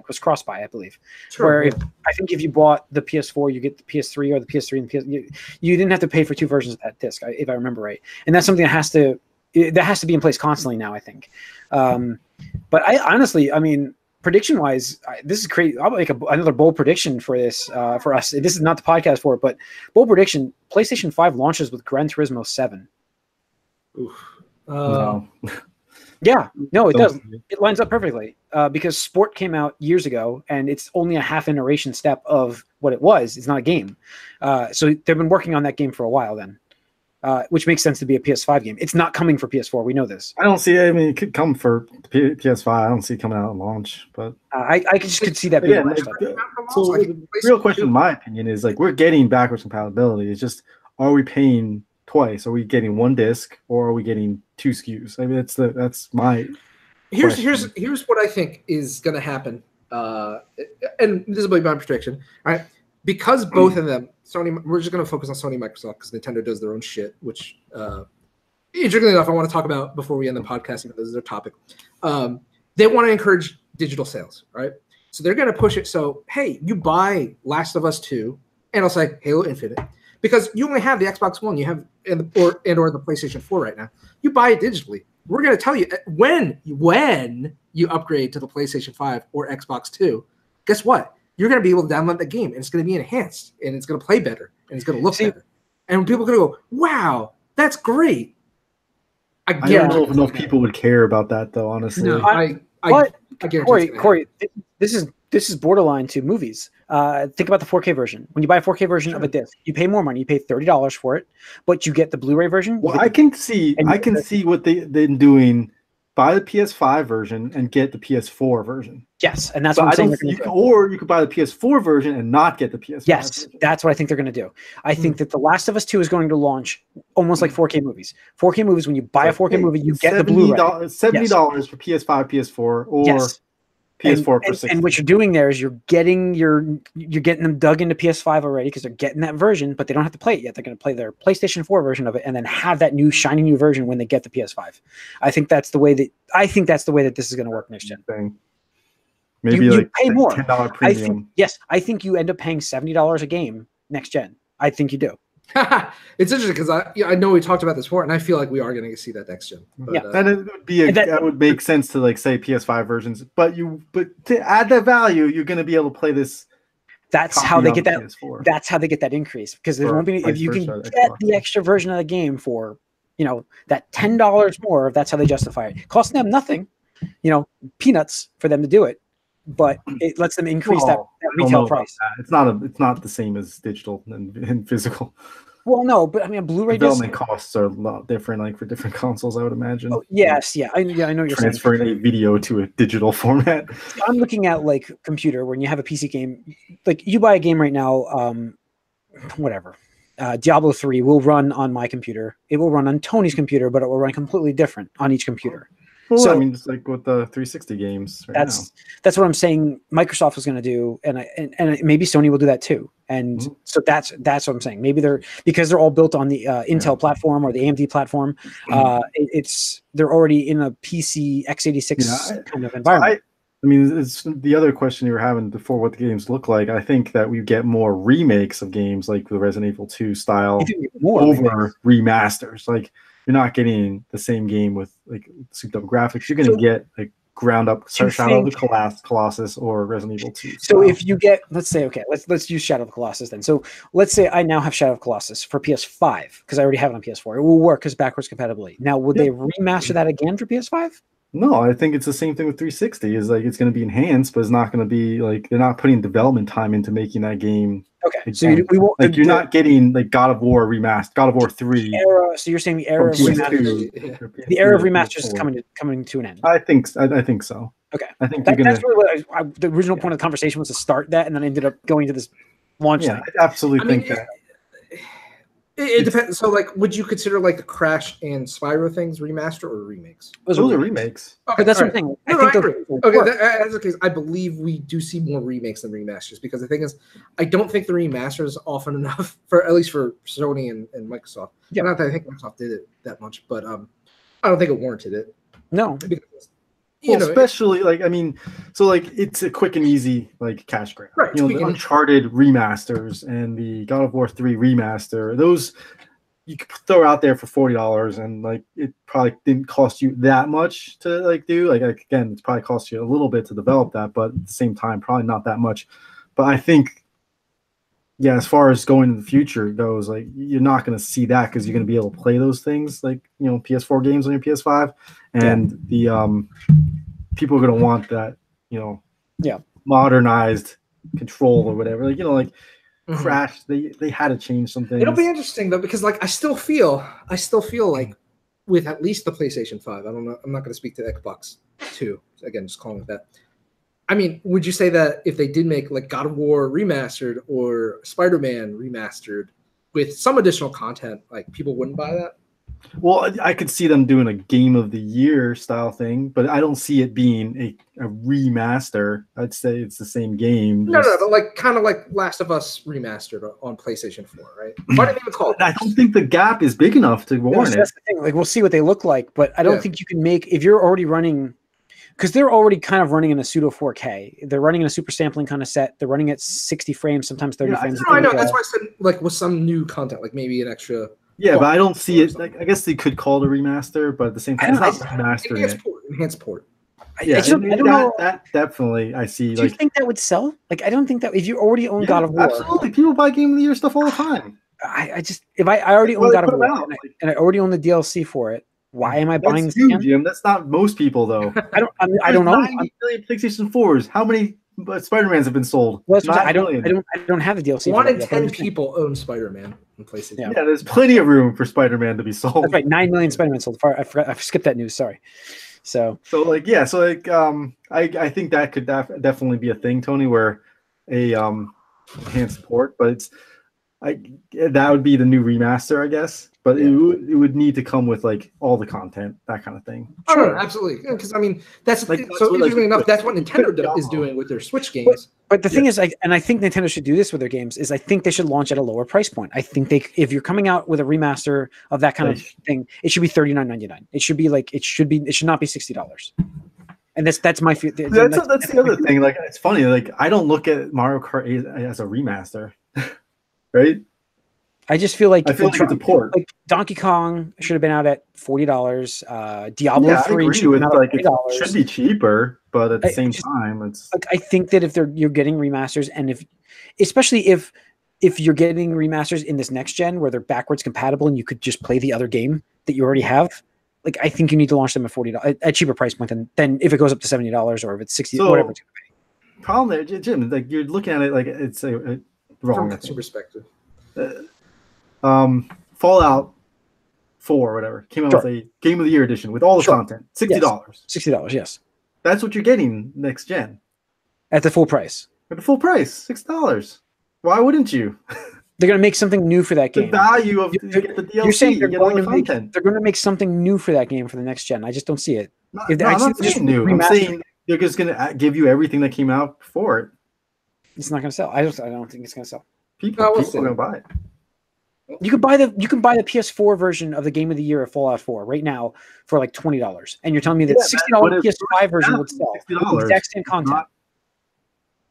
was cross-buy, I believe. Sure, where yeah. I think if you bought the PS4, you get the PS3, or the PS3 and the PS. You didn't have to pay for 2 versions of that disc, if I remember right. And that's something that has to be in place constantly now, I think. But I honestly, I mean, prediction-wise, this is crazy. I'll make another bold prediction for this, for us. This is not the podcast for it, but bold prediction: PlayStation 5 launches with Gran Turismo 7. Oof. No. Yeah, no, it does. It lines up perfectly because Sport came out years ago, and it's only a half iteration step of what it was. It's not a game. So they've been working on that game for a while then, which makes sense to be a PS5 game. It's not coming for PS4. We know this. I don't see it. I mean, it could come for PS5. I don't see it coming out at launch, but I just could see that being again, so the real question, in my opinion, is like we're getting backwards compatibility. It's just, are we paying twice? Are we getting one disc, or are we getting 2 SKUs? I mean, that's my here's what I think is going to happen, and this is my prediction. All right, because both of them, Sony, we're just going to focus on Sony and Microsoft because Nintendo does their own shit, which, interestingly enough, I want to talk about before we end the podcast, even though this is their topic. They want to encourage digital sales, right? So they're going to push it. So, hey, you buy Last of Us 2, and it's like Halo Infinite, because you only have the Xbox One, you have or the PlayStation 4 right now. You buy it digitally. We're going to tell you when you upgrade to the PlayStation 5 or Xbox 2, guess what? You're going to be able to download the game, and it's going to be enhanced, and it's going to play better, and it's going to look better. And people are going to go, wow, that's great. I don't know if people would care about that, though, honestly. No, I guarantee Corey, this is borderline to movies. Think about the 4K version. When you buy a 4K version of a disc, you pay more money. You pay $30 for it, but you get the Blu-ray version. Well, I can see what they're doing. Buy the PS5 version and get the PS4 version. Yes, and that's what I'm saying. Or you could buy the PS4 version and not get the PS5 Yes, version. that's what I think they're going to do. I think that The Last of Us 2 is going to launch almost like 4K movies. 4K movies, when you buy a 4K movie, you get the Blu-ray. $70 for PS5, PS4, or PS4 for $60. And what you're doing there is you're getting them dug into PS5 already because they're getting that version, but they don't have to play it yet. They're going to play their PlayStation 4 version of it and then have that new shiny new version when they get the PS5. I think that's the way that this is going to work next gen. Maybe you pay more. $10 premium. I think you end up paying $70 a game next gen. I think you do. It's interesting because I know we talked about this before, and I feel like we are going to see that next gen. But, and it would be that would make sense to like say PS5 versions, but to add that value, you're going to be able to play this. That's how they get that. PS4. That's how they get that increase because there won't be if you can get the extra version of the game for that $10 more. That's how they justify it. Costing them nothing, peanuts for them to do it, but it lets them increase that retail price. It's not the same as digital and physical. Well, no, but I mean, a Blu-ray development costs are a lot different, like for different consoles, I would imagine. Oh, yes, I know you're transferring a video to a digital format. I'm looking at like computer when you have a PC game, like you buy a game right now, whatever. Diablo 3 will run on my computer. It will run on Tony's computer, but it will run completely different on each computer. Well, so I mean, it's like with the 360 games. That's what I'm saying. Microsoft was going to do, and maybe Sony will do that too. And so that's what I'm saying. Maybe because they're all built on the Intel platform or the AMD platform. They're already in a PC x86 kind of environment. I mean, it's the other question you were having before, what the games look like. I think that we get more remakes of games like the Resident Evil 2 style over remasters. Like, you're not getting the same game with like souped up graphics. You're going to get like ground up Shadow of the Colossus or Resident Evil 2. So if you get, let's say, okay, let's use Shadow of the Colossus then. So let's say I now have Shadow of the Colossus for PS5 because I already have it on PS4. It will work because backwards compatibility. Now, would they remaster that again for PS5? No, I think it's the same thing with 360. Is like it's going to be enhanced, but it's not going to be like they're not putting development time into making that game Okay, so we won't like you're not getting like God of War remastered, God of War 3. Era, so you're saying the era of remasters, the era of remasters is coming to an end. I think so. Okay, I think that's really what the original point of the conversation was to start that, and then I ended up going to this launch thing. I absolutely think that. It depends. So, like, would you consider like the Crash and Spyro things remaster or remakes? Those are remakes. Okay, that's what I'm saying. I agree. Okay, that's the case. I believe we do see more remakes than remasters because the thing is, I don't think the remasters often enough for at least for Sony and Microsoft. Yeah, not that I think Microsoft did it that much, but I don't think it warranted it. No, because, especially so like it's a quick and easy like cash grab. Right, the Uncharted remasters and the God of War 3 remaster, those you could throw out there for $40, and like it probably didn't cost you that much to like do. Like again, it's probably cost you a little bit to develop that, but at the same time, probably not that much. But I think, as far as going in the future goes, like you're not going to see that because you're going to be able to play those things like PS4 games on your PS5, and the people are going to want that modernized control or whatever. Like Crash, they had to change some things. It'll be interesting though because like I still feel like with at least the PlayStation 5. I don't know. I'm not going to speak to Xbox 2 again. Just calling it that. I mean, would you say that if they did make like God of War remastered or Spider-Man remastered with some additional content, like people wouldn't buy that? Well, I could see them doing a Game of the Year style thing, but I don't see it being a remaster. I'd say it's the same game. No, but like kind of like Last of Us remastered on PlayStation 4, right? Why didn't they even call it? I don't think the gap is big enough to warrant it. That's the thing. Like we'll see what they look like, but I don't think you can make if you're already running. Because they're already kind of running in a pseudo 4K. They're running in a super sampling kind of set. They're running at 60 frames, sometimes 30 frames. I know. That's why I said like with some new content, like maybe an extra. Yeah, but I don't see it. Like, I guess they could call it a remaster, but at the same time, it's not remastering it. Enhanced port. I don't know. That definitely I see. Do you think that would sell? Like, I don't think that if you already own God of War. Absolutely. People buy Game of the Year stuff all the time. If I already own God of War and I already own the DLC for it, why am I buying this again? Jim. That's not most people, though. I don't know. 90 million PlayStation 4s. How many Spider-Mans have been sold? Well, I don't have the DLC. 1 in 10 people own Spider-Man on PlayStation. Yeah, there's plenty of room for Spider-Man to be sold. That's right. 9 million Spider-Man sold. I forgot. I skipped that news. Sorry. I think that could definitely be a thing, Tony, where a enhanced port, but that would be the new remaster, I guess. But it would need to come with like all the content, that kind of thing. Sure, absolutely. Because I mean, that's so interestingly enough, that's what Nintendo is doing with their Switch games. But the thing is, and I think Nintendo should do this with their games. Is I think they should launch at a lower price point. I think if you're coming out with a remaster of that kind of thing, it should be $39.99. It should be it should not be $60. And that's my fear. That's the other thing. Like it's funny. Like I don't look at Mario Kart 8 as a remaster, right? I just feel like it's a port. Like Donkey Kong should have been out at $40. Diablo 3 should have been out at $40. It should be cheaper, but at the same time, it's like I think that if you're getting remasters, and especially if you're getting remasters in this next gen where they're backwards compatible and you could just play the other game that you already have, like I think you need to launch them at $40 at a cheaper price point than if it goes up to $70 or if it's $60, whatever it's going to be. Problem there, Jim, like you're looking at it like it's a wrong from consumer perspective. Fallout 4 or whatever came out with a Game of the Year edition with all the content, $60. $60, yes. That's what you're getting next gen at the full price. At the full price, $6. Why wouldn't you? They're going to make something new for that game. The value of the DLC. You're saying they're going to make something new for that game for the next gen. I just don't see it. I'm not saying new. I'm saying they're just going to give you everything that came out before it. It's not going to sell. I don't think it's going to sell. People are going to buy it. You can buy the PS4 version of the Game of the Year of Fallout 4 right now for like $20, and you're telling me that $60 PS5 version would sell the exact same content.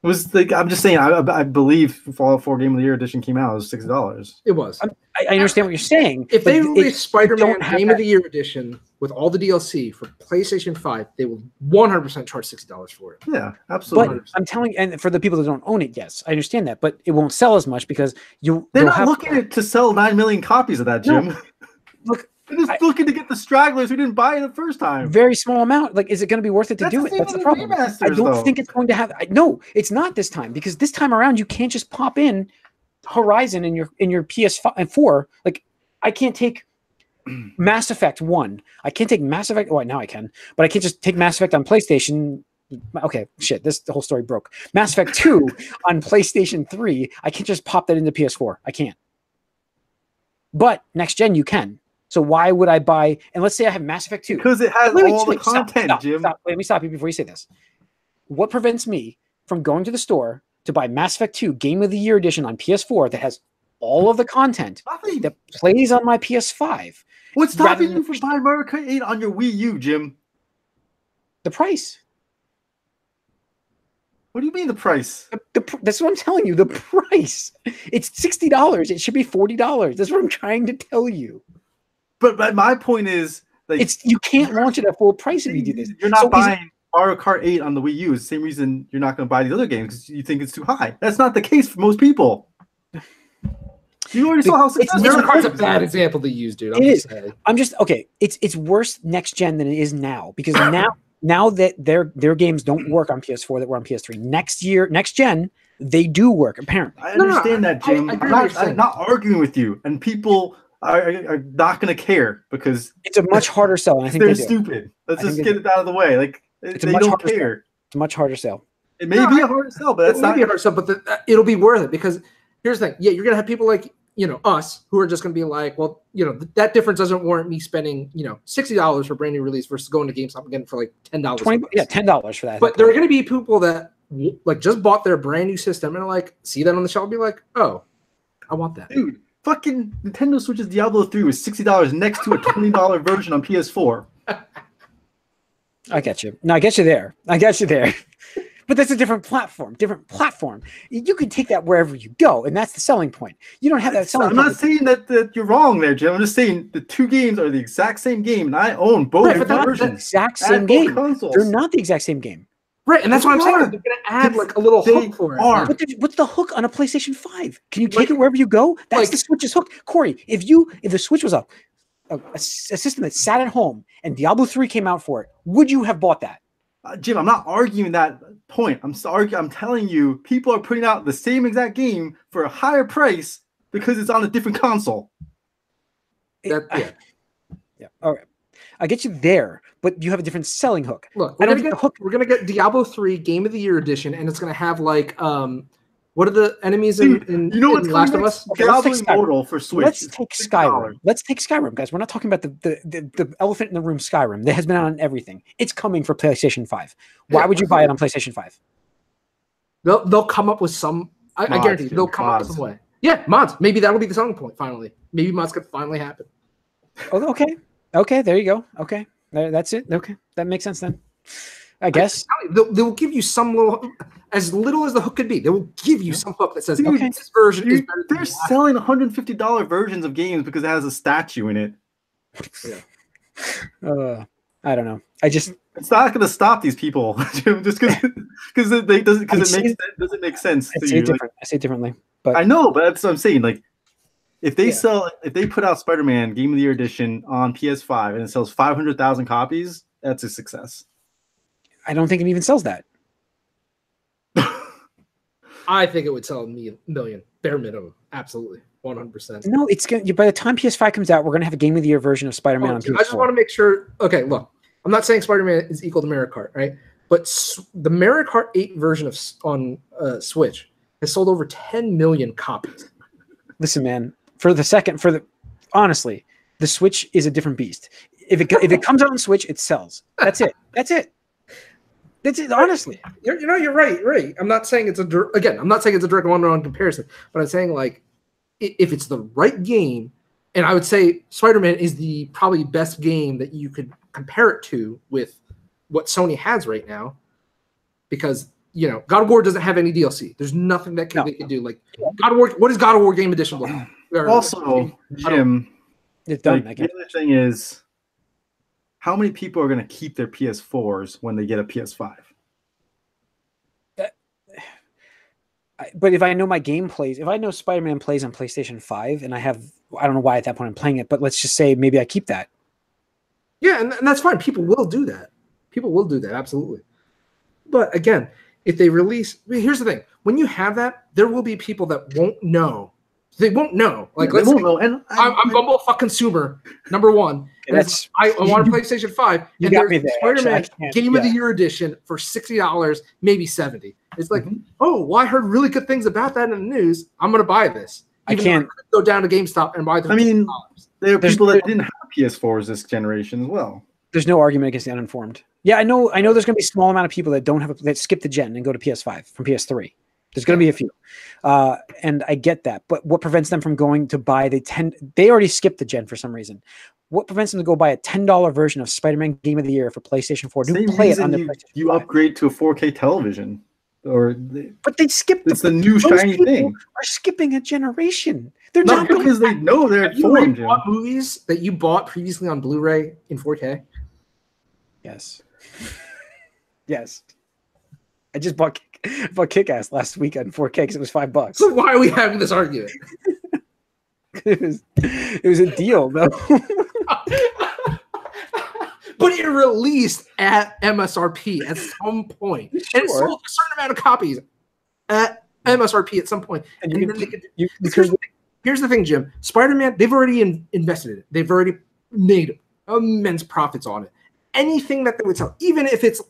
I'm just saying. I believe Fallout 4 Game of the Year edition came out. It was $60. It was. I understand what you're saying. If they release Spider-Man Game of the Year edition with all the DLC for PlayStation 5, they will 100% charge $60 for it. Yeah, absolutely. But I'm telling, and for the people that don't own it, yes, I understand that, but it won't sell as much because they're not looking at to sell 9 million copies of that, Jim. No. Look, they're just looking to get the stragglers who didn't buy it the first time. Very small amount. Like, is it going to be worth it to do it? That's the problem. I don't think it's going to have. No, it's not this time because this time around you can't just pop in Horizon in your PS4. Like, I can't take Mass Effect 1. I can't take Mass Effect. Well, now I can, but I can't just take Mass Effect on PlayStation. Okay, shit. The whole story broke. Mass Effect 2 on PlayStation 3. I can't just pop that into PS4. I can't. But next gen, you can. So why would I buy? And let's say I have Mass Effect 2 because it has all the content, Jim. Stop. Let me stop you before you say this. What prevents me from going to the store to buy Mass Effect 2 Game of the Year Edition on PS4 that has all of the content that plays on my PS5? What's stopping you from buying Mario Kart 8 on your Wii U, Jim? The price. What do you mean the price? That's what I'm telling you. The price. It's $60. It should be $40. That's what I'm trying to tell you. But my point is, like, you can't launch it at full price if you do this. You're not buying Mario Kart 8 on the Wii U. It's the same reason you're not going to buy the other games because you think it's too high. That's not the case for most people. You already saw how successful Mario Kart's a bad example to use, dude. I'm just okay. It's worse next gen than it is now because now that their games don't work on PS4 that were on PS3. Next gen, they do work apparently. I understand that, Jim. I'm not arguing with you, and people are not going to care because it's a much harder sell. And I think they're stupid. Let's just get it out of the way. Like they don't care. It's a much harder sell. It may be a harder sell, but that's not a hard sell. But it'll be worth it because here's the thing. Yeah, you're going to have people like us who are just going to be like, well, that difference doesn't warrant me spending $60 for a brand new release versus going to GameStop and getting it for like $10. $10 for that. But there are going to be people that like just bought their brand new system and are like, see that on the shelf, and be like, oh, I want that, dude. Fucking Nintendo Switch's Diablo 3 was $60 next to a $20 version on PS4. I get you. No, I get you there. But that's a different platform. You can take that wherever you go, and that's the selling point. You don't have that selling point. I'm not saying that you're wrong there, Jim. I'm just saying the two games are the exact same game, and I own both versions. The exact same game. They're not the exact same game. Right, and that's what I'm saying. They're going to add like a little hook for it. What's the hook on a PlayStation 5? Can you take it wherever you go? That's the Switch's hook. Corey, if the Switch was a system that sat at home and Diablo 3 came out for it, would you have bought that? Jim, I'm not arguing that point. I'm telling you, people are putting out the same exact game for a higher price because it's on a different console. Yeah. All right. I get you there, but you have a different selling hook. Look, we're gonna get Diablo 3 Game of the Year edition, and it's gonna have like what are the enemies in Last of Us? Okay, let's take Skyrim for Switch. Let's take Skyrim. Let's take Skyrim, guys. We're not talking about the elephant in the room. Skyrim that has been on everything. It's coming for PlayStation 5. Why would you buy it on PlayStation 5? They'll come up with some. I guarantee they'll come up with some way. Yeah, mods. Maybe that'll be the selling point. Finally, maybe mods could finally happen. Oh, okay. Okay, there you go. Okay, that's it. Okay, that makes sense then. I guess they'll give you some as little as the hook could be. They will give you some hook that says, okay, this version is better. They're selling $150 versions of games because it has a statue in it. Yeah. I don't know. It's not going to stop these people just because it doesn't make sense. I say it differently, but I know, but that's what I'm saying. Like, if they put out Spider-Man Game of the Year Edition on PS5 and it sells 500,000 copies, that's a success. I don't think it even sells that. I think it would sell a million, bare minimum. Absolutely. 100%. No, it's going to, by the time PS5 comes out, we're going to have a Game of the Year version of Spider-Man on PS4. I just want to make sure. Okay, look, I'm not saying Spider-Man is equal to Mario Kart, right? But the Mario Kart 8 version on Switch has sold over 10 million copies. Listen, man, honestly, the Switch is a different beast. If it comes out on Switch, it sells. That's it. That's it. Honestly, you're right. I'm not saying it's a direct one-on-one comparison, but I'm saying like if it's the right game, and I would say Spider-Man is the probably best game that you could compare it to with what Sony has right now, because God of War doesn't have any DLC. There's nothing that they can do. Like God of War, what does God of War Game Edition look like? Also, Jim, it's done. The other thing is, how many people are going to keep their PS4s when they get a PS5? But if I know my game plays, if I know Spider-Man plays on PlayStation 5, and I don't know why at that point I'm playing it, but let's just say maybe I keep that. Yeah, and that's fine. People will do that. Absolutely. But again, if they release, here's the thing: when you have that, there will be people that won't know. They won't know. Like, they won't know. And I'm Bumble fuck consumer number one. And That's I want a PlayStation 5. You and got me there's there. Spider-Man Actually, Game of the Year edition for $60, maybe $70. It's like, oh, well, I heard really good things about that in the news. I'm gonna buy this. I can't go down to GameStop and buy the. I mean, there are people that didn't have PS4s this generation as well. There's no argument against the uninformed. Yeah, I know. There's going to be a small amount of people that don't have that skip the gen and go to PS5 from PS3. There's going to be a few, and I get that. But what prevents them from going to buy They already skipped the gen for some reason. What prevents them to go buy a $10 version of Spider-Man Game of the Year for PlayStation 4? Do play it on their PlayStation 5. You upgrade to a 4K television, but they skipped. It's the new shiny thing. Are skipping a generation. They're not because they know they're informed. You bought movies that you bought previously on Blu-ray in 4K. Yes. Yes. I just bought Kick-Ass last week on 4K because it was $5. So why are we having this argument? it was a deal, though. But it released at MSRP at some point. Sure. And it sold a certain amount of copies at MSRP at some point. And here's the thing, Jim. Spider-Man, they've already invested in it. They've already made immense profits on it. Anything that they would sell, even if it's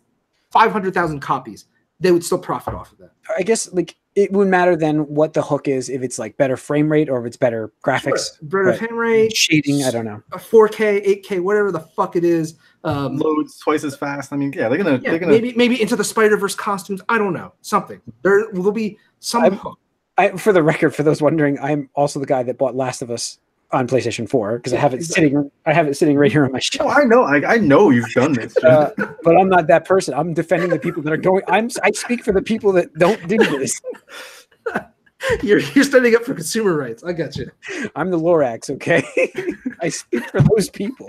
500,000 copies, they would still profit off of that. I guess it wouldn't matter then what the hook is, if it's like better frame rate or if it's better graphics. Sure. Better frame rate, shading, I don't know. A 4K, 8K, whatever the fuck it is. Loads twice as fast. I mean, they're gonna maybe Into the Spider-Verse costumes. I don't know. Something. There will be some hook. For the record, for those wondering, I'm also the guy that bought Last of Us on PlayStation 4 because I have it sitting right here on my shelf. Oh, I know. I know you've done this. But I'm not that person. I'm defending the people that are going. I speak for the people that don't do this. You're standing up for consumer rights. I got you. I'm the Lorax, okay? I speak for those people.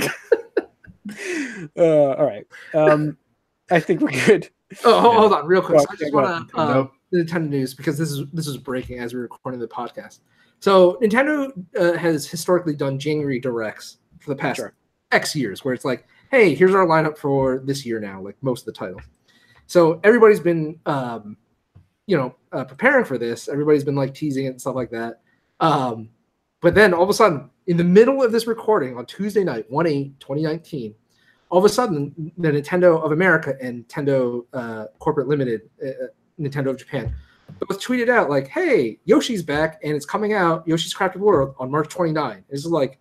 All right. I think we're good. Oh, hold on, real quick. I just want to Nintendo news because this is breaking as we're recording the podcast. So Nintendo has historically done January directs for the past X years, where it's like, hey, here's our lineup for this year now, like most of the titles. So everybody's been, preparing for this. Everybody's been like teasing it and stuff like that. But then all of a sudden, in the middle of this recording on Tuesday night, 1/8/2019, all of a sudden, the Nintendo of America and Nintendo Corporate Limited, Nintendo of Japan, both tweeted out like, hey, Yoshi's back and it's coming out, Yoshi's Crafted World on March 29. This is like,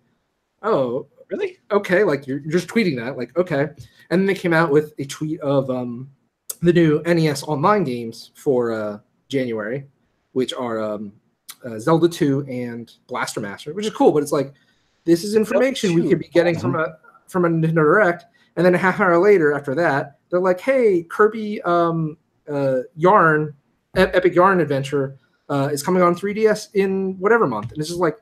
oh, really? Okay, like you're just tweeting that, like, okay. And then they came out with a tweet of the new NES online games for January, which are Zelda 2 and Blaster Master, which is cool, but it's like, this is information we could be getting from a Nintendo Direct. And then a half hour later after that, they're like, hey, Kirby Yarn, Epic Yarn Adventure is coming on 3DS in whatever month. And it's just like,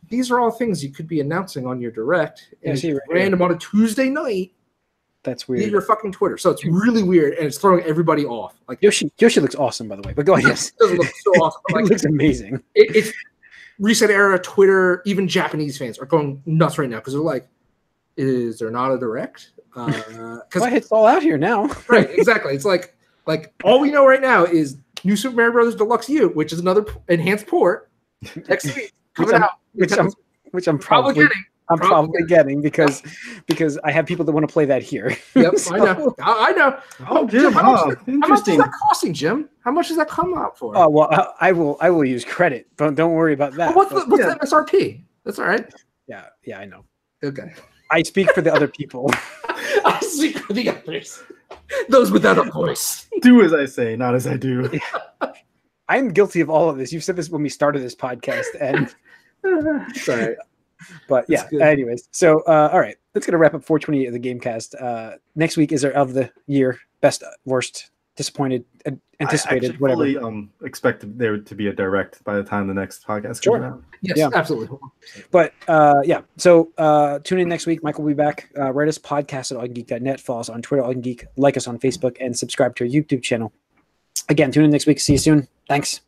these are all things you could be announcing on your Direct. And it's random on a Tuesday night. That's weird. Your fucking Twitter. So it's really weird, and it's throwing everybody off. Like Yoshi looks awesome, by the way. But go ahead. Yes, it doesn't look so awesome. Like, it looks amazing. It's Reset Era, Twitter, even Japanese fans are going nuts right now because they're like, is there not a Direct? Because it's all out here now. Right, exactly. It's like all we know right now is New Super Mario Brothers Deluxe U, which is another enhanced port next week coming out. Which I'm probably getting because I have people that want to play that here. Yep, so. I know. Oh, Jim, how much is that costing, Jim? How much does that come out for? Oh well, I will use credit. Don't worry about that. Well, what's the MSRP? That's all right. Yeah, I know. Okay. I speak for the other people. I speak for the others. Those without a voice. Do as I say, not as I do. I'm guilty of all of this. You said this when we started this podcast, and sorry. But yeah, anyways. So, all right, that's going to wrap up 428 of the Gamecast. Next week is our of the year, best, worst, disappointed, anticipated, I whatever. Fully expect there to be a direct by the time the next podcast comes out. Yes, absolutely. But yeah, so tune in next week. Michael will be back. Write us podcast at allgeek.net. Follow us on Twitter, allgeek. Like us on Facebook, and subscribe to our YouTube channel. Again, tune in next week. See you soon. Thanks.